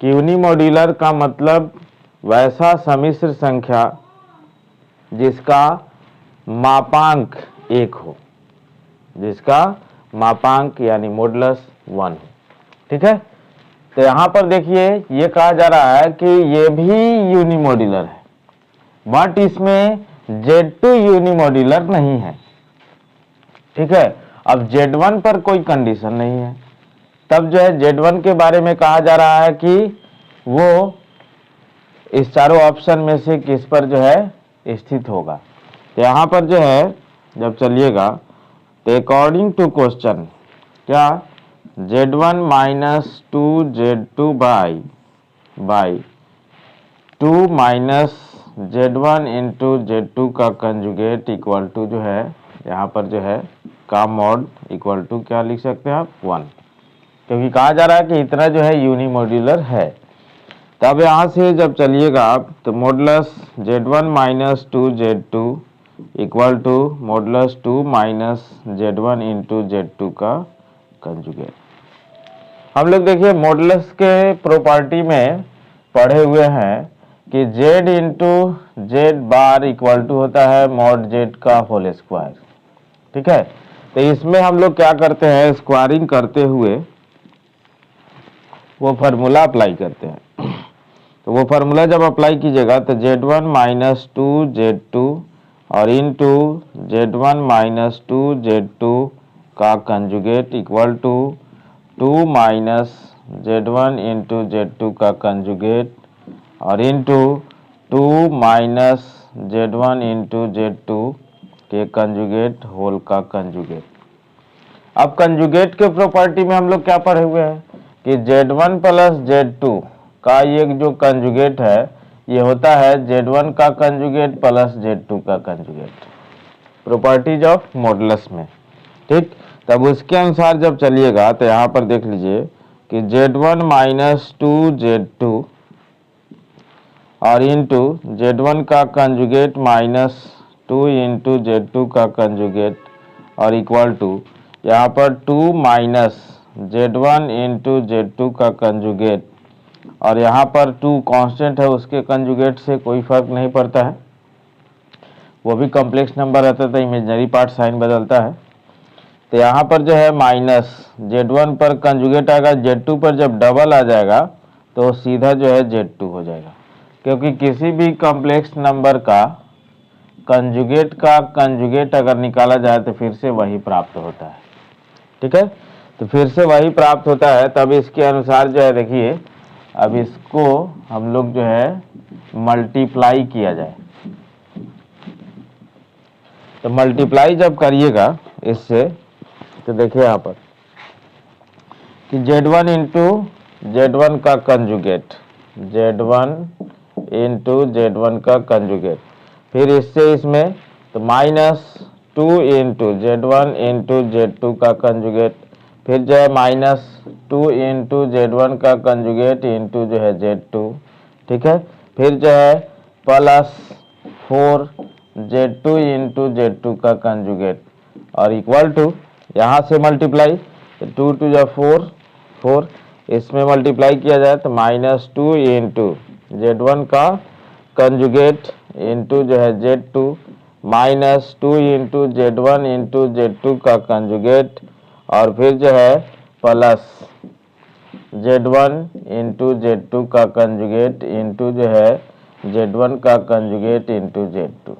कि यूनिमोड्यूलर का मतलब वैसा सम्मिश्र संख्या जिसका मापांक 1 हो, जिसका मापांक यानी मॉडुलस 1 हो। ठीक है, तो यहाँ पर देखिए ये कहा जा रहा है कि ये भी यूनिमोड्यूलर है, बट इसमें Z2 यूनिमोड्यूलर नहीं है। ठीक है, अब Z1 पर कोई कंडीशन नहीं है, तब जो है Z1 के बारे में कहा जा रहा है कि वो इस चारों ऑप्शन में से किस पर जो है स्थित होगा। तो यहाँ पर जो है जब चलिएगा तो अकॉर्डिंग टू क्वेश्चन क्या Z1 minus 2 Z2 by 2 minus Z1 into Z2 का कंजुगेट इक्वल टू जो है यहाँ पर जो है का मॉड इक्वल टू क्या लिख सकते हैं आप 1, क्योंकि कहा जा रहा है कि इतना जो है यूनिमोड्यूलर है। तब यहाँ से जब चलिएगा आप तो modulus Z1 minus 2 Z2 equal to modulus 2 minus Z1 into Z2 का कंजुगेट। हम लोग देखिए मॉडुलस के प्रॉपर्टी में पढ़े हुए हैं कि z into z bar equal to होता है मॉड z का होल स्क्वायर। ठीक है, तो इसमें हम लोग क्या करते हैं, स्क्वायरिंग करते हुए वो फार्मूला अप्लाई करते हैं। तो वो फार्मूला जब अप्लाई कीजिएगा तो Z1 माइनस 2Z2 और इंटू Z1 माइनस 2Z2 का conjugate equal to 2 minus Z1 into Z2 का कंजुगेट और into 2 minus Z1 into Z2 के कंजुगेट होल का कंजुगेट। अब कंजुगेट के प्रॉपर्टी में हम लोग क्या पढ़े हुए हैं कि Z1 प्लस Z2 का ये जो कंजुगेट है ये होता है Z1 का कंजुगेट प्लस Z2 का कंजुगेट, प्रॉपर्टीज ऑफ मॉडुलस में। ठीक, तब उसके अनुसार जब चलिएगा तो यहाँ पर देख लीजिए कि Z1 माइनस 2Z2 और इंटू Z1 का कंजुगेट माइनस 2 इंटू Z2 का कंजुगेट और इक्वल टू यहाँ पर 2 माइनस Z1 इंटू Z2 का कंजुगेट और यहाँ पर 2 कांस्टेंट है, उसके कंजुगेट से कोई फर्क नहीं पड़ता है, वो भी कॉम्प्लेक्स नंबर रहता है तो इमेजिनरी पार्ट साइन बदलता है। तो यहाँ पर जो है माइनस Z1 पर कंजुगेट आएगा, Z2 पर जब डबल आ जाएगा तो सीधा जो है Z2 हो जाएगा, क्योंकि किसी भी कॉम्प्लेक्स नंबर का कंजुगेट अगर निकाला जाए तो फिर से वही प्राप्त होता है। ठीक है, तो फिर से वही प्राप्त होता है। तब इसके अनुसार जो है देखिए, अब इसको हम लोग जो है मल्टीप्लाई किया जाए, तो मल्टीप्लाई जब करिएगा इससे तो देखिए यहाँ पर कि Z1 इंटू Z1 का कंजुगेट, Z1 इंटू Z1 का कंजुगेट, फिर इससे इसमें तो minus 2 into Z1 into Z2 का कंजुगेट, फिर जो है माइनस 2 इंटू Z1 का कंजुगेट इंटू जो है Z2। ठीक है, फिर जो है प्लस 4 Z2 इंटू Z2 का कंजुगेट और इक्वल टू यहाँ से मल्टीप्लाई, तो 2 2 4 4, इसमें मल्टीप्लाई किया जाए तो माइनस 2 इंटू Z1 का कंजुगेट इंटू जो है Z2 minus 2 into Z1 into Z2 का कंजुगेट और फिर जो है प्लस Z1 इंटू Z2 का कंजुगेट इंटू जो है Z1 का कंजुगेट इंटू Z2।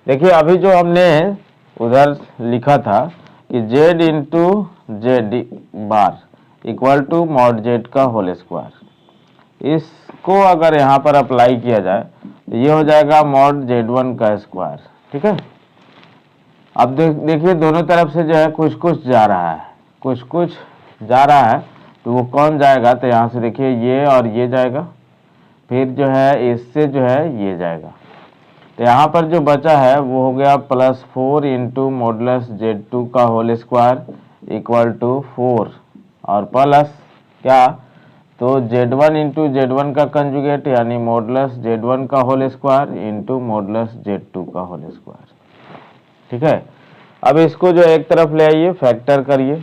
देखिए अभी जो हमने उधर लिखा था कि Z into Z bar equal to mod Z का होल स्क्वायर, इसको अगर यहाँ पर अप्लाई किया जाए तो ये हो जाएगा मॉड Z1 का स्क्वायर। ठीक है, अब देखिए दोनों तरफ से जो है कुछ कुछ जा रहा है, कुछ कुछ जा रहा है, तो वो कौन जाएगा, तो यहाँ से देखिए ये और ये जाएगा, फिर जो है इससे जो है ये जाएगा, तो यहाँ पर जो बचा है वो हो गया प्लस 4 इंटू मॉडुलस Z2 का होल स्क्वायर इक्वल टू 4 और प्लस क्या, तो Z1 इंटू Z1 का कंजुगेट यानी मॉडुलस Z1 का whole square into modulus Z2 का होल स्क्वायर। ठीक है, अब इसको जो एक तरफ ले आइए, फैक्टर करिए,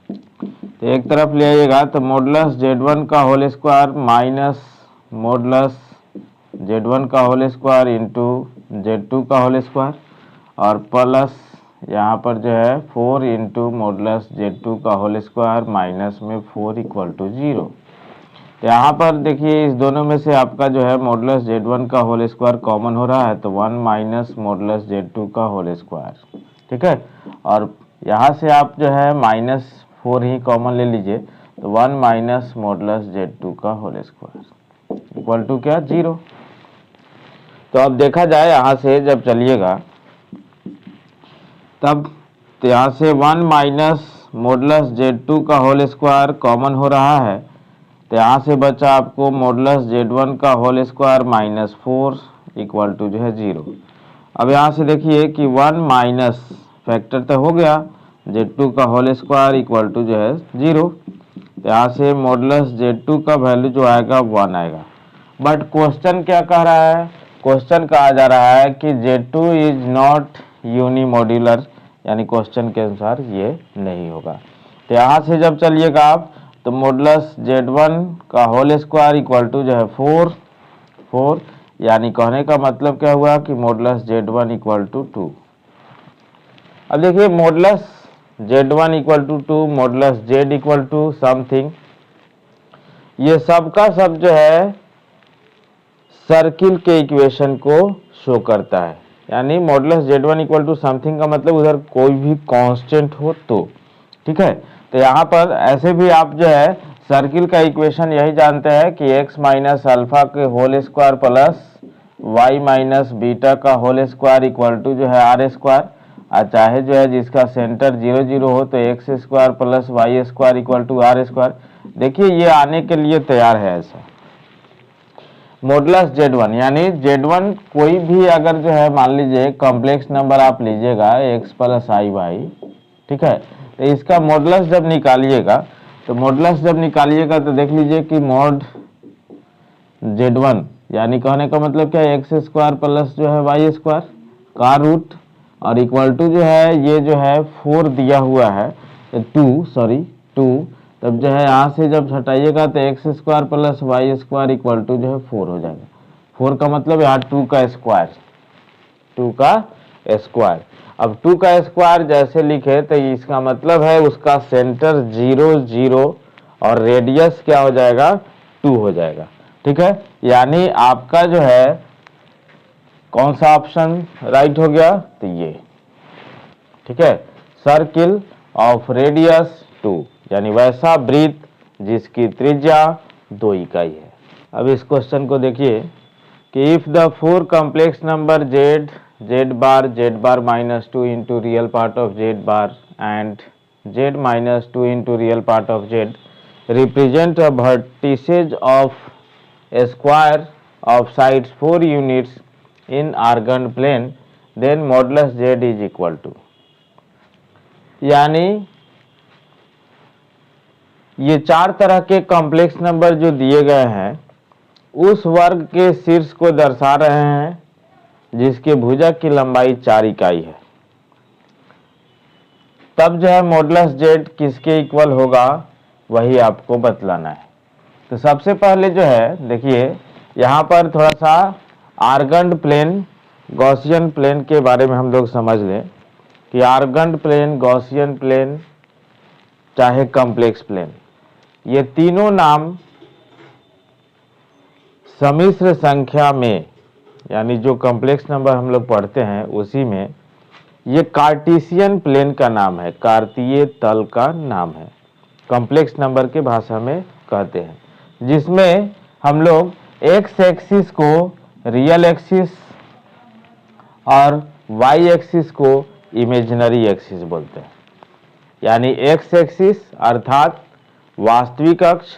तो एक तरफ ले आइएगा तो मॉडुलस Z1 का whole square minus modulus Z1 का होल स्क्वायर इंटू Z2 का होल स्क्वायर और प्लस यहाँ पर जो है 4 इंटू मॉडुलस Z2 का होल स्क्वायर माइनस में 4 इक्वल टू 0। तो यहाँ पर देखिए इस दोनों में से आपका जो है मॉडुलस Z1 का होल स्क्वायर कॉमन हो रहा है, तो 1 माइनस मॉडुलस Z2 का होल स्क्वायर। ठीक है, और यहाँ से आप जो है माइनस 4 ही कॉमन ले लीजिए, तो 1 माइनस मॉडुलस Z2 का होल स्क्वायर इक्वल टू क्या, 0। तो अब देखा जाए यहाँ से जब चलिएगा तब तो यहाँ से 1 माइनस मॉडुलस Z2 का होल स्क्वायर कॉमन हो रहा है, तो यहाँ से बचा आपको मॉडुलस Z1 का whole square minus 4 equal to जो है 0। अब यहाँ से देखिए कि 1 माइनस फैक्टर तो हो गया Z2 का होल स्क्वायर इक्वल टू जो है 0, तो यहाँ से मॉडुलस Z2 का वैल्यू जो आएगा 1 आएगा। बट क्वेश्चन क्या कह रहा है, क्वेश्चन कहा जा रहा है कि Z2 इज नॉट यूनिमॉड्यूलर, यानी क्वेश्चन के अनुसार ये नहीं होगा। तो यहाँ से जब चलिएगा आप तो मॉडुलस Z1 का होल स्क्वायर इक्वल टू जो है 4, यानी कहने का मतलब क्या हुआ कि मॉडुलस Z1 इक्वल टू 2। अब देखिए modulus z1 equal to 2, modulus z equal to something, ये सब का सब जो है सर्किल के इक्वेशन को शो करता है। यानी modulus z1 equal to something का मतलब उधर कोई भी कांस्टेंट हो तो, ठीक है। तो यहाँ पर ऐसे भी आप जो है सर्किल का इक्वेशन यही जानते हैं कि x माइनस अल्फा के whole square plus y minus beta का होल स्क्वायर इक्वल टू जो है आर स्क्वायर, और चाहे जो है जिसका सेंटर 0 0 हो तो x square plus y square equal to r square. देखिए ये आने के लिए तैयार है ऐसा। मॉडुलस z1 यानी z1 कोई भी अगर जो है मान लीजिए कॉम्प्लेक्स नंबर आप लीजिएगा x प्लस आई वाई, ठीक है, तो इसका मॉडुलस जब निकालिएगा तो देख लीजिए कि मॉड z1 यानी कहने का मतलब क्या है, एक्स स्क्वायर प्लस जो है वाई स्क्वायर का रूट और इक्वल टू जो है ये जो है 4 दिया हुआ है 2, तब जो है यहाँ से जब हटाइएगा तो x square plus y square equal to जो है 4 हो जाएगा। 4 का मतलब यहाँ 2 का स्क्वायर। अब 2 का स्क्वायर जैसे लिखे तो इसका मतलब है उसका सेंटर 0 0 और रेडियस क्या हो जाएगा 2 हो जाएगा, ठीक है। यानी आपका जो है कौन सा ऑप्शन राइट हो गया, तो ये, ठीक है, सर्किल ऑफ रेडियस 2 यानी वैसा वृत्त जिसकी त्रिज्या 2 इकाई है। अब इस क्वेश्चन को देखिए कि if the 4 complex number z bar minus 2 into real part of z bar and z minus 2 into real part of z represent a vertices of a square of sides 4 units in argand plane, then modulus z is equal to, यानी ये 4 तरह के complex number जो दिए गए हैं उस वर्ग के शीर्ष को दर्शा रहे हैं जिसके भुजा की लंबाई 4 इकाई है। तब जो है मॉडुलस z किसके इक्वल होगा वही आपको बतलाना है। तो सबसे पहले जो है देखिए यहाँ पर थोड़ा सा आर्गन्ड प्लेन गॉसियन प्लेन के बारे में हम लोग समझ लें कि आर्गन्ड प्लेन, गॉसियन प्लेन चाहे कॉम्प्लेक्स प्लेन, ये तीनों नाम सम्मिश्र संख्या में यानी जो कॉम्प्लेक्स नंबर हम लोग पढ़ते हैं उसी में ये कार्टेशियन प्लेन का नाम है, कार्तीय तल का नाम है, कॉम्प्लेक्स नंबर के भाषा में कहते हैं, जिसमें हम लोग एक्स एक्सिस को रियल एक्सिस और वाई एक्सिस को इमेजिनरी एक्सिस बोलते हैं। यानी एक्स एक्सिस अर्थात वास्तविक अक्ष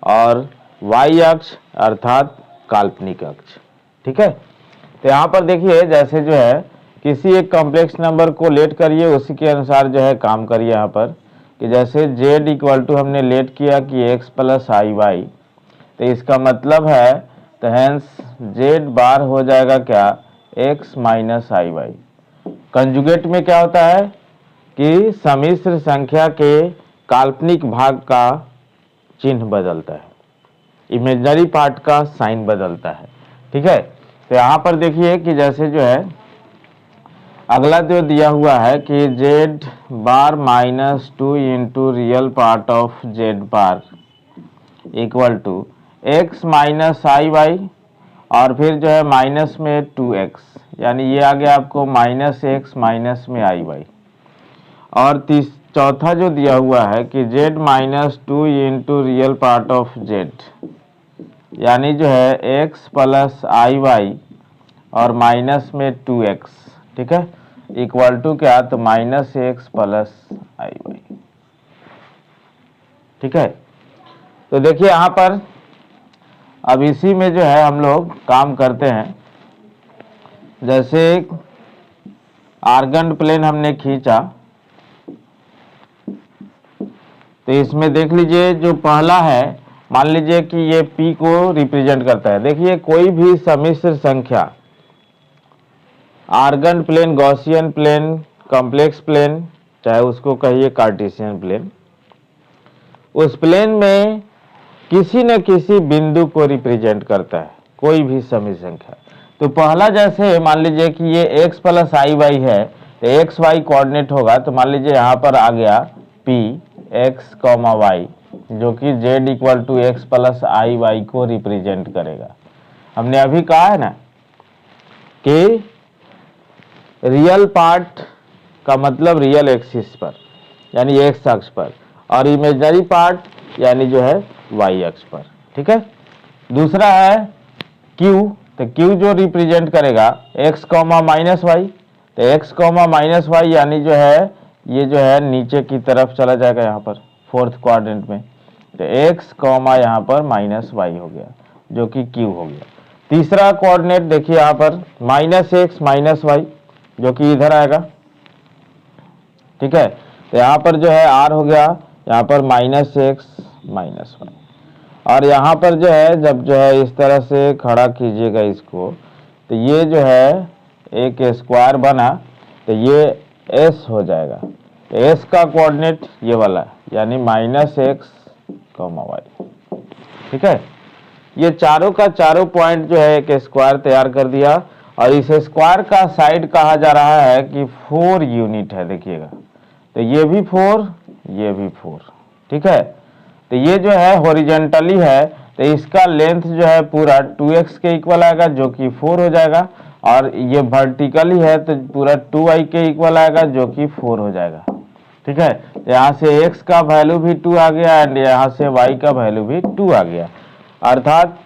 और वाई अक्ष अर्थात काल्पनिक अक्ष, ठीक है। तो यहाँ पर देखिए जैसे जो है किसी एक कॉम्प्लेक्स नंबर को लेट करिए उसी के अनुसार जो है काम करिए। यहाँ पर कि जैसे z इक्वल टू हमने लेट किया कि x प्लस आई वाई, तो इसका मतलब है तो हैंस z बार हो जाएगा क्या x minus i Y. Conjugate में क्या होता है कि सम्मिश्र संख्या के काल्पनिक भाग का चिन्ह बदलता है, इमेजिनरी पार्ट का साइन बदलता है, ठीक है। तो यहाँ पर देखिए कि जैसे जो है अगला जो दिया हुआ है कि z bar minus 2 into real part of z bar equal to x minus i y और फिर जो है माइनस में 2x, यानी ये आ गया आपको माइनस x माइनस में आई वाई। और चौथा जो दिया हुआ है कि z minus 2 into real part of z यानी जो है x प्लस आई वाई और माइनस में 2x, ठीक है, इक्वल टू क्या तो minus x plus i y, ठीक है। तो देखिए यहाँ पर अब इसी में जो है हम लोग काम करते हैं। जैसे आर्गन्ड प्लेन हमने खींचा तो इसमें देख लीजिए जो पहला है मान लीजिए कि ये P को रिप्रेजेंट करता है। देखिए कोई भी सम्मिश्र संख्या Argand plane, Gaussian plane, complex plane, चाहे उसको कहिए कार्टेशियन प्लेन, उस प्लेन में किसी न किसी बिंदु को रिप्रेजेंट करता है, कोई भी सम्मिश्र संख्या। तो पहला जैसे मान लीजिए कि ये x प्लस आई वाई है, तो एक्स वाई कोऑर्डिनेट होगा, तो मान लीजिए यहाँ पर आ गया P एक्स कॉमा वाई, जो कि z equal to x plus i y को रिप्रेजेंट करेगा। हमने अभी कहा है ना कि रियल पार्ट का मतलब रियल एक्सिस पर यानी एक्स अक्ष पर, और इमेजनरी पार्ट यानी जो है वाई अक्ष पर। ठीक है। दूसरा है Q, तो Q जो रिप्रेजेंट करेगा x कॉमा माइनस वाई, तो x कॉमा माइनस वाई यानी जो है ये जो है नीचे की तरफ चला जाएगा यहाँ पर फोर्थ क्वाड्रेंट में, तो x कॉमा यहाँ पर माइनस वाई हो गया जो कि Q हो गया। तीसरा कोऑर्डिनेट देखिए यहाँ पर माइनस एक्स माइनस वाई जो कि इधर आएगा। ठीक है। तो यहाँ पर जो है R हो गया, यहाँ पर माइनस एक्स माइनस वाई, और यहाँ पर जो है जब जो है इस तरह से खड़ा कीजिएगा इसको, तो ये जो है एक स्क्वायर बना, तो ये s हो जाएगा। तो s का कोऑर्डिनेट ये वाला यानी माइनस एक्स कॉमा वाई। ठीक है। ये चारों का चारों पॉइंट जो है एक स्क्वायर तैयार कर दिया, और इस स्क्वायर का साइड कहा जा रहा है कि 4 यूनिट है। देखिएगा, तो ये भी 4, ये भी 4। ठीक है। तो ये जो है हॉरिजॉन्टली है, तो इसका लेंथ जो है पूरा 2x के इक्वल आएगा जो कि 4 हो जाएगा, और ये वर्टिकली है तो पूरा 2y के इक्वल आएगा जो कि 4 हो जाएगा। ठीक है। तो यहाँ से x का वैल्यू भी 2 आ गया, एंड यहाँ से y का वैल्यू भी 2 आ गया, अर्थात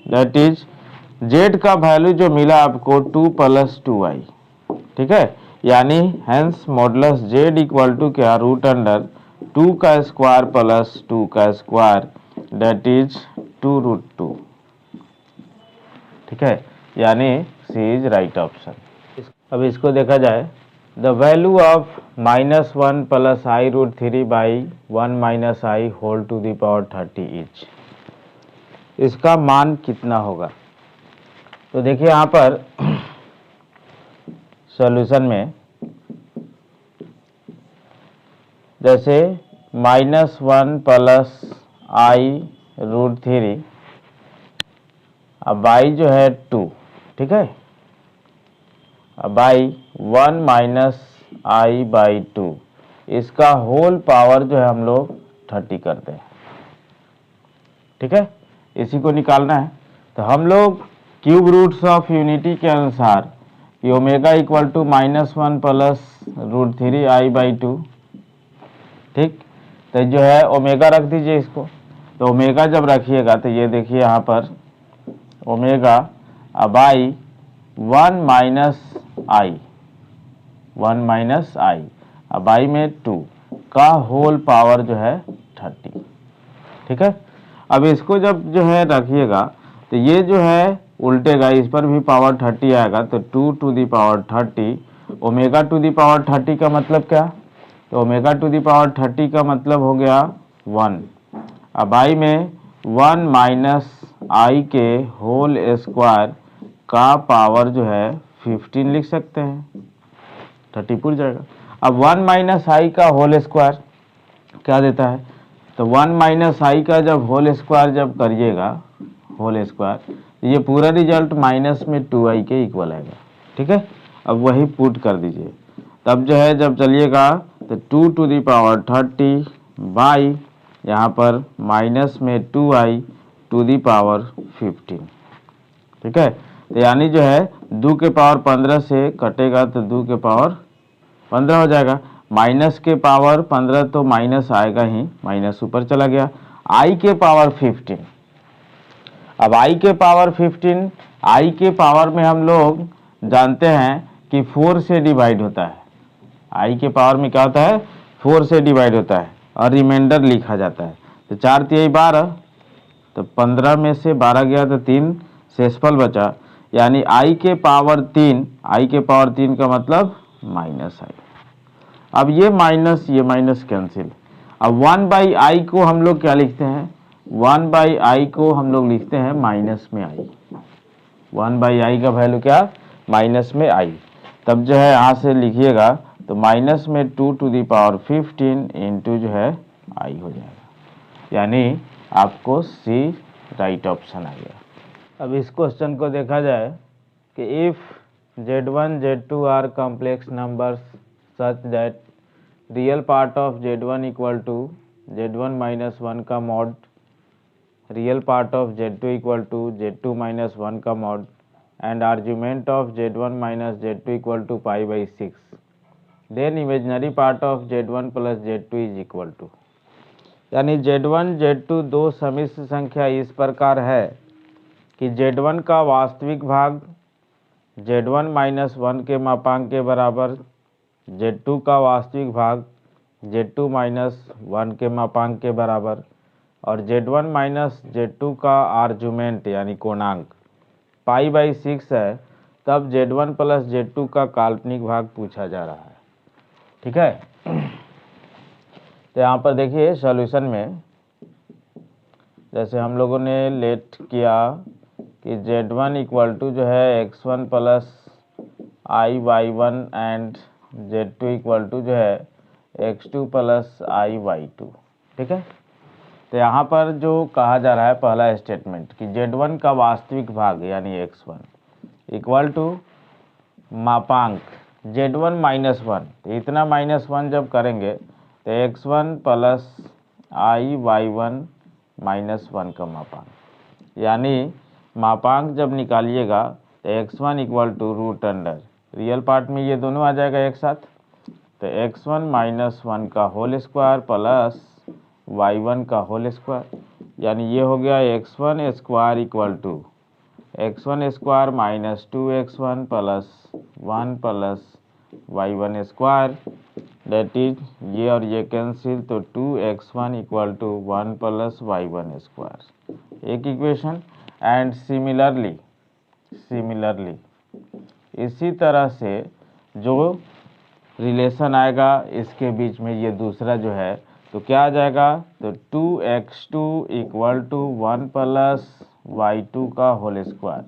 दैट इज z का वैल्यू जो मिला आपको 2 + 2y। ठीक है। यानी hence modulus z equal to क्या, रूट अंडर 2 का स्क्वायर प्लस 2 का स्क्वायर, दैट इज 2√2। ठीक है। यानी सी इज राइट ऑप्शन। अब इसको देखा जाए, the value of -1 + i√3/1 - i whole to the power 30 is, इसका मान कितना होगा। तो देखिए यहाँ पर सॉल्यूशन में जैसे -1 + i√3, अब i जो है 2। ठीक है। अब i 1 - i/2, इसका होल पावर जो है हम लोग 30 करते हैं। ठीक है। इसी को निकालना है, तो हम लोग क्यूब रूट्स ऑफ यूनिटी के अनुसार कि ओमेगा इक्वल टू -1 + √3i/2। ठीक। तो जो है ओमेगा रख दीजिए इसको, तो ओमेगा जब रखिएगा तो ये देखिए यहाँ पर ओमेगा, अब i 1 - i, 1 - i, अब i में 2 का होल पावर जो है 30। ठीक है। अब इसको जब जो है रखिएगा तो ये जो है उल्टेगा, इस पर भी पावर 30 आएगा, तो 2 to the power 30, omega to the power 30 का मतलब क्या, तो ओमेगा टू दी पावर 30 का मतलब हो गया 1। अब i में 1 - i के होल स्क्वायर का पावर जो है 15 लिख सकते हैं, 30 पूर जाएगा। अब 1 - i का होल स्क्वायर क्या देता है, तो 1 - i का जब होल स्क्वायर जब करिएगा होल स्क्वायर, ये पूरा रिजल्ट माइनस में 2i के इक्वल आएगा। ठीक है। अब वही पुट कर दीजिए, तब जो है जब चलिएगा तो 2 टू दी पावर 30 बाई यहाँ पर माइनस में 2i टू दी पावर 15। ठीक है। तो यानी जो है 2 के पावर 15 से कटेगा तो 2 के पावर 15 हो जाएगा, माइनस के पावर 15 तो माइनस आएगा ही, माइनस ऊपर चला गया, i के पावर 15। अब i के पावर 15, i के पावर में हम लोग जानते हैं कि 4 से डिवाइड होता है। i के पावर में क्या होता है, 4 से डिवाइड होता है, और रिमाइंडर लिखा जाता है। तो 4 × 3 = 12, तो 15 में से 12 गया तो 3 शेषफल बचा, यानी i के पावर 3, i के पावर 3 का मतलब -i। अब ये माइनस कैंसिल। अब 1/i को हम लोग क्या लिखते हैं, 1/i को हम लोग लिखते हैं माइनस में i। 1/i का वैल्यू क्या, माइनस में i। तब जो है यहाँ से लिखिएगा तो माइनस में 2 टू दी पावर 15 इंटू जो है i हो जाएगा, यानी आपको सी राइट ऑप्शन आ गया। अब इस क्वेश्चन को देखा जाए कि if Z1 Z2 are complex numbers such that real part of Z1 equal to Z1 minus 1 का mod, real part of Z2 equal to Z2 minus 1 का mod and argument of Z1 minus Z2 equal to π/6, then imaginary part of Z1 plus Z2 is equal to. यानी Z1 Z2 दो समिश्र संख्या इस प्रकार है कि Z1 का वास्तविक भाग Z1 माइनस 1 के मापांक के बराबर, Z2 का वास्तविक भाग Z2 माइनस 1 के मापांक के बराबर, और Z1 माइनस Z2 का आर्गुमेंट यानी कोणांक π/6 है, तब Z1 प्लस Z2 का काल्पनिक भाग पूछा जा रहा है। ठीक है, तो यहाँ पर देखिए सॉल्यूशन में जैसे हम लोगों ने लेट किया कि Z1 इक्वल टू जो है x1 plus i/y1 and Z2 equal to जो है x2 प्लस i/y2। ठीक है, तो यहाँ पर जो कहा जा रहा है पहला स्टेटमेंट कि Z1 का वास्तविक भाग यानी x1 इक्वल टू मापांक Z1 माइनस 1, तो इतना -1 जब करेंगे तो x1 प्लस i/y1 माइनस 1 का मापांक, यानी मापांक जब निकालिएगा तो x1 equal to root under, real part में ये दोनों आ जाएगा एक साथ, तो x1 माइनस 1 का होल स्क्वायर प्लस y1 का होल स्क्वायर, यानी ये हो गया x1 square equal to x1 square minus 2x1 plus 1 plus y1 square, that is ये और ये कैंसिल, तो 2x1 equal to 1 plus y1 square, एक इक्वेशन। एंड सिमिलरली इसी तरह से जो रिलेशन आएगा इसके बीच में ये दूसरा जो है, तो क्या आ जाएगा, तो 2x2 equal to 1 plus y2 का होल स्क्वायर,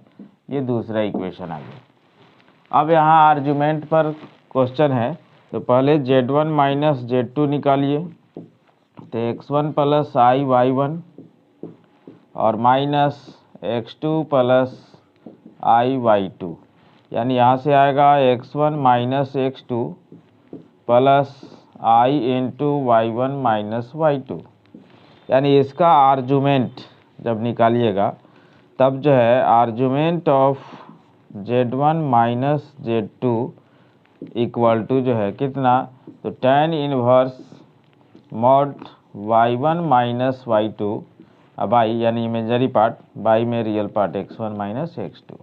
ये दूसरा इक्वेशन आ गया। अब यहाँ आर्गुमेंट पर क्वेश्चन है, तो पहले Z1 माइनस Z2 निकालिए, तो x1 प्लस i/y1 और माइनस x2 प्लस i/y2, यानी यहाँ से आएगा x1 minus x2 plus i into y1 minus y2, यानी इसका आर्गुमेंट जब निकालिएगा तब जो है argument of Z1 minus Z2 equal to जो है कितना, तो tan inverse mod y1 minus y2 by, यानी इमेजरी पार्ट बाई में real part x1 minus x2।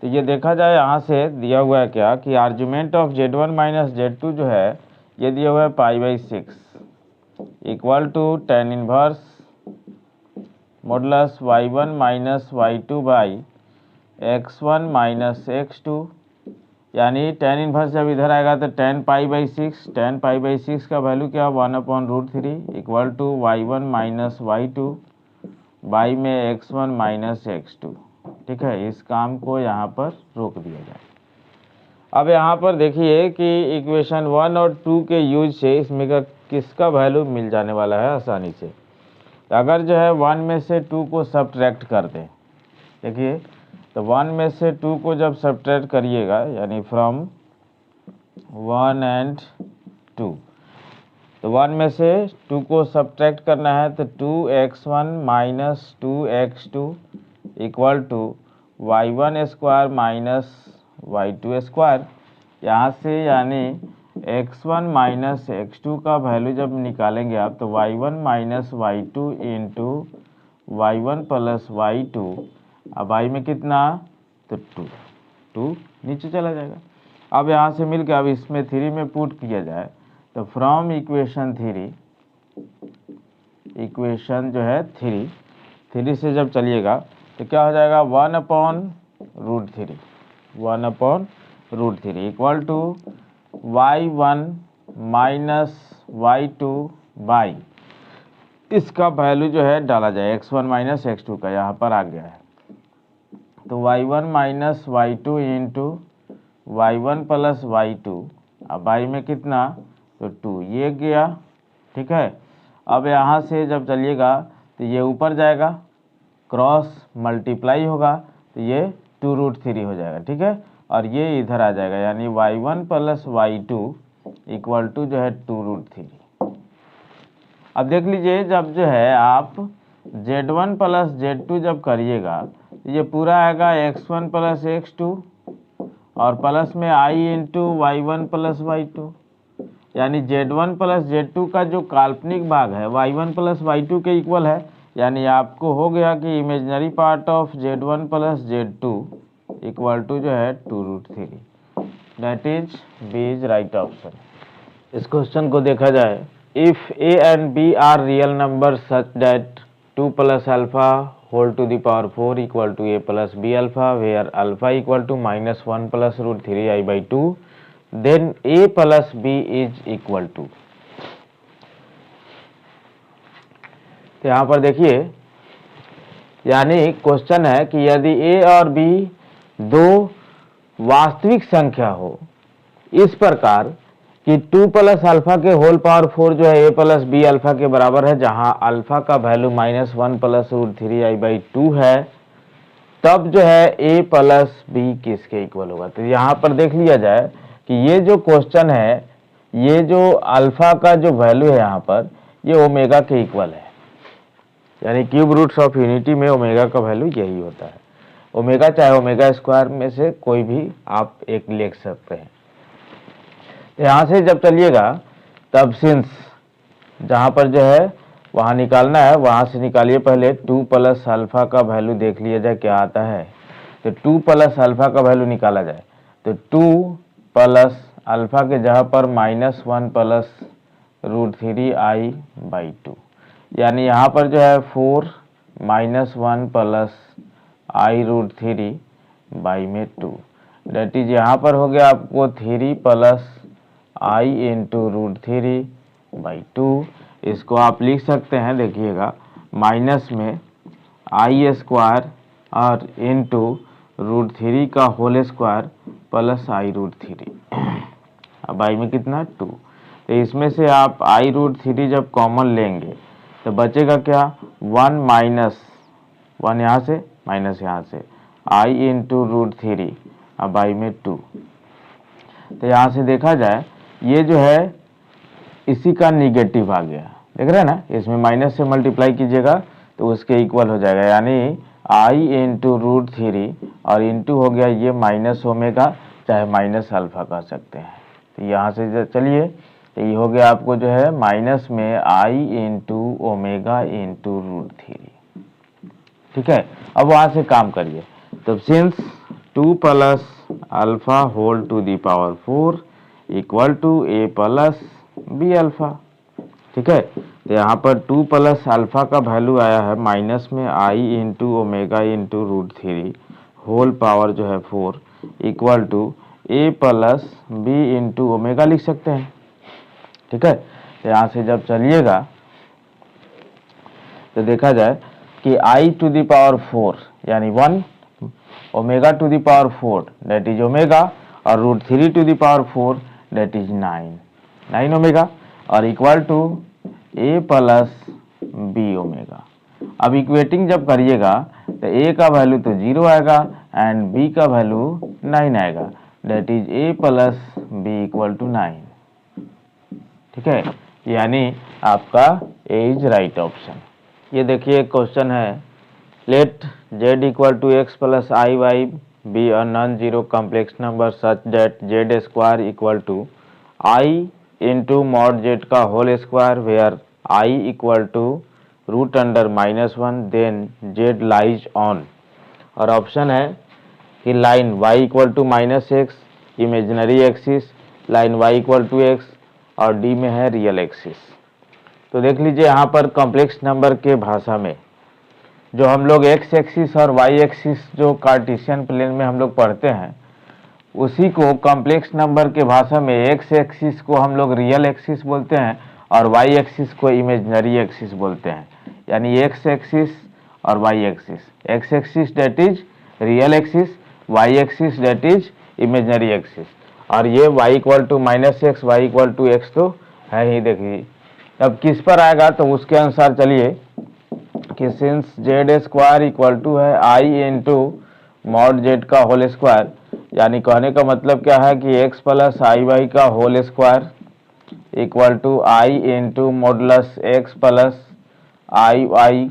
तो ये देखा जाए यहाँ से दिया हुआ है क्या कि argument of Z1 minus Z2 जो है ये दिया हुआ है π/6 equal to tan inverse modulus y1 minus y2 by x1 minus x2, यानी tan इनवर्स जब इधर आएगा तो tan π/6 का वैल्यू क्या, 1/√3 equal to y1 minus y2 by में x1 माइनस x2। ठीक है, इस काम को यहाँ पर रोक दिया जाए। अब यहाँ पर देखिए कि इक्वेशन 1 और 2 के यूज से इसमें का किसका वैल्यू मिल जाने वाला है आसानी से। अगर जो है 1 में से 2 को सब्ट्रैक्ट कर दें, देखिए तो 1 में से 2 को जब सब्ट्रैक्ट करिएगा यानी फ्रॉम 1 एंड 2, तो 1 में से 2 को सब्ट्रैक्ट करना है तो 2x1 minus 2x2 equal to y1 square minus y2 square, यहाँ से यानी x1 माइनस x2 का वैल्यू जब निकालेंगे आप तो y1 minus y2 into y1 plus y2, अब y में कितना, तो 2 नीचे चला जाएगा। अब यहाँ से मिल के अब इसमें 3 में पुट किया जाए तो फ्रॉम इक्वेशन जो है 3 से जब चलिएगा तो क्या हो जाएगा 1/√3 equal to y1 minus y2 by, इसका वैल्यू जो है डाला जाए x1 माइनस x2 का, यहाँ पर आ गया है, तो y1 minus y2 into y1 plus y2, अब y में कितना, तो 2, ये गया। ठीक है, अब यहाँ से जब चलिएगा तो ये ऊपर जाएगा, क्रॉस मल्टीप्लाई होगा तो ये 2√3 हो जाएगा। ठीक है, और ये इधर आ जाएगा, यानी y1 plus y2 equal to जो है 2√3। अब देख लीजिए, जब जो है आप z1 प्लस z2 जब करिएगा तो ये पूरा आएगा x1 प्लस x2 और प्लस में i into y1 plus y2, यानी z1 प्लस z2 का जो काल्पनिक भाग है y1 प्लस y2 के इक्वल है। यानी आपको हो गया कि imaginary part of z1 plus z2 equal to जो है 2√3। That is b is right option. इस क्वेश्चन को देखा जाए, if a and b are real numbers such that 2 plus alpha whole to the power 4 equal to a plus b alpha, where alpha equal to minus 1 plus √3i by 2, then a plus b is equal to। तो यहाँ पर देखिए, यानी question है कि यदि a और b दो वास्तविक संख्या हो इस प्रकार कि 2 प्लस अल्फा के होल पावर 4 जो है a प्लस बी अल्फा के बराबर है, जहां अल्फा का वैल्यू -1 प्लस √3i by 2 है, तब जो है a प्लस बी किसके इक्वल होगा। तो यहाँ पर देख लिया जाए कि ये जो क्वेश्चन है, ये जो अल्फा का जो वैल्यू है यहाँ पर, ये ओमेगा के इक्वल है, यानी क्यूब रूट्स ऑफ यूनिटी में ओमेगा का वैल्यू यही होता है। ओमेगा चाहे ओमेगा स्क्वायर में से कोई भी आप एक लिख सकते हैं। यहाँ से जब चलिएगा तब सिंस जहाँ पर जो है वहाँ निकालना है, वहाँ से निकालिए। पहले 2 प्लस अल्फा का वैल्यू देख लिया जाए क्या आता है। तो 2 प्लस अल्फा का वैल्यू निकाला जाए तो 2 प्लस अल्फा के जगह पर -1 प्लस √3i by 2, यानी यहाँ पर जो है 4 -1 प्लस i√3 बाई में 2, डेट इज यहाँ पर हो गया आपको 3 प्लस i इंटू √3 बाई 2। इसको आप लिख सकते हैं, देखिएगा माइनस में i स्क्वायर और इंटू √3 का होल स्क्वायर प्लस i√3, अब i में कितना 2। तो इसमें से आप i√3 जब कॉमन लेंगे तो बचेगा क्या 1 माइनस 1 यहाँ से माइनस यहाँ से i इंटू √3 अब i में 2। तो यहाँ से देखा जाए ये जो है इसी का निगेटिव आ गया, देख रहे हैं ना, इसमें माइनस से मल्टीप्लाई कीजिएगा तो उसके इक्वल हो जाएगा, यानी i इंटू √3 और इंटू हो गया ये माइनस ओमेगा चाहे माइनस अल्फा कह सकते हैं। तो यहाँ से चलिए, तो ये हो गया आपको जो है माइनस में i इंटू ओमेगा इंटू √3। ठीक है, अब वहाँ से काम करिए। तो since 2 plus alpha whole to the power 4 equal to a plus b alpha. ठीक है, तो यहाँ पर 2 प्लस अल्फा का वैल्यू आया है माइनस में i into omega into √3 whole power जो है 4 equal to a plus b into omega लिख सकते हैं। ठीक है, तो यहाँ से जब चलिएगा तो देखा जाए कि i टू दी पावर 4 यानी 1 omega to the power 4 that is omega और √3 to the power 4 that is 9 omega और equal to a plus B omega. अब इक्वेटिंग जब करिएगा तो a का वैल्यू तो 0 आएगा एंड b का वैल्यू 9 आएगा, that is a plus b equal to 9। ठीक है, यानी आपका a इज राइट ऑप्शन। ये देखिए क्वेश्चन है, let z equal to x plus i y be a non zero complex number such that z square equal to i into mod z का whole square where i equal to √(-1), then z lies on. और option है कि line y equal to -x imaginary axis, line y equal to x और d में है real axis. तो देख लीजिए यहाँ पर कॉम्प्लेक्स नंबर के भाषा में जो हम लोग x एक्सिस और y एक्सिस जो कार्टेशियन प्लेन में हम लोग पढ़ते हैं, उसी को कॉम्प्लेक्स नंबर के भाषा में x एक्सिस को हम लोग रियल एक्सिस बोलते हैं और y एक्सिस को इमेजिनरी एक्सिस बोलते हैं। यानी x एक्सिस और y axis, x axis that is real axis, y axis that is imaginary axis, और ये y equal to -x y equal to x तो है ही। देखिए अब किस पर आएगा तो उसके अनुसार चलिए कि since z square equal to है i इंटू मॉड z का होल स्क्वायर, यानी कहने का मतलब क्या है कि x प्लस आई वाई का whole square equal to i into modulus x plus i y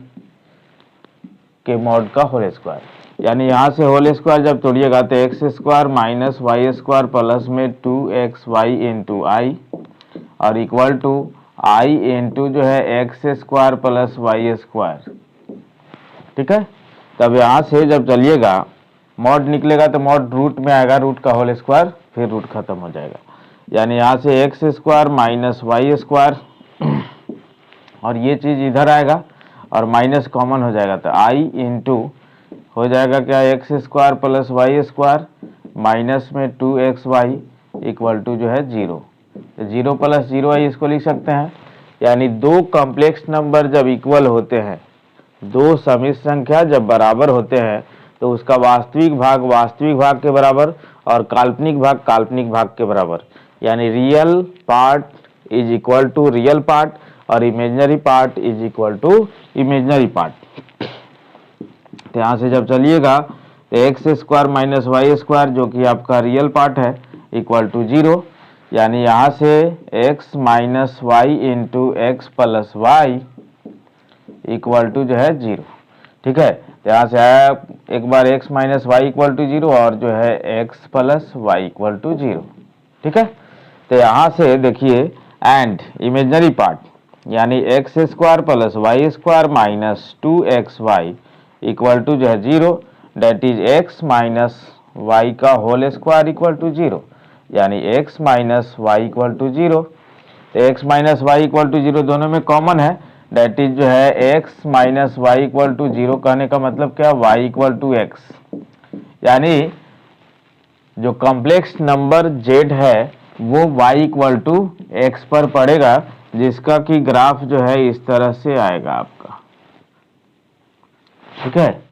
के मॉड का होल स्क्वायर। यानी यहाँ से होल स्क्वायर जब तोड़िएगा तो x square minus Y square plus में 2xy इंटू आई और इक्वल टू आई इंटू जो है x square plus y square. ठीक है, तब यहाँ से जब चलिएगा मॉड निकलेगा तो मॉड रूट में आएगा, रूट का होल स्क्वायर, फिर रूट खत्म हो जाएगा। यानी यहाँ से x square minus Y square और ये चीज़ इधर आएगा और माइनस कॉमन हो जाएगा तो आई इंटू हो जाएगा क्या x square plus y square minus में 2xy इक्वल टू जो है 0। तो 0 प्लस 0i इसको लिख सकते हैं। यानी दो कॉम्प्लेक्स नंबर जब इक्वल होते हैं, दो समिश्र संख्या जब बराबर होते हैं तो उसका वास्तविक भाग के बराबर और काल्पनिक भाग के बराबर। यानी real part is equal to real part और imaginary part is equal to imaginary part. तो यहाँ से जब चलिएगा तो x square minus Y square जो कि आपका रियल पार्ट है इक्वल टू 0। यानी यहाँ से x minus Y into X plus Y equal to जो है 0। ठीक है, तो यहाँ से आया एक बार x minus y equal to 0 और जो है x plus Y equal to 0। ठीक है, तो यहाँ से देखिए एंड इमेजिनरी पार्ट यानी x square plus y square minus 2xy equal to जो है 0, that is x minus y का होल स्क्वायर इक्वल टू 0। यानी x minus y equal to 0। तो x minus y equal to 0 दोनों में common है, date is जो है x minus y equal to 0। कहने का मतलब क्या, y इक्वल टू x। यानी जो कॉम्प्लेक्स नंबर z है वो y इक्वल टू x पर पड़ेगा, जिसका कि ग्राफ जो है इस तरह से आएगा आपका। ठीक है।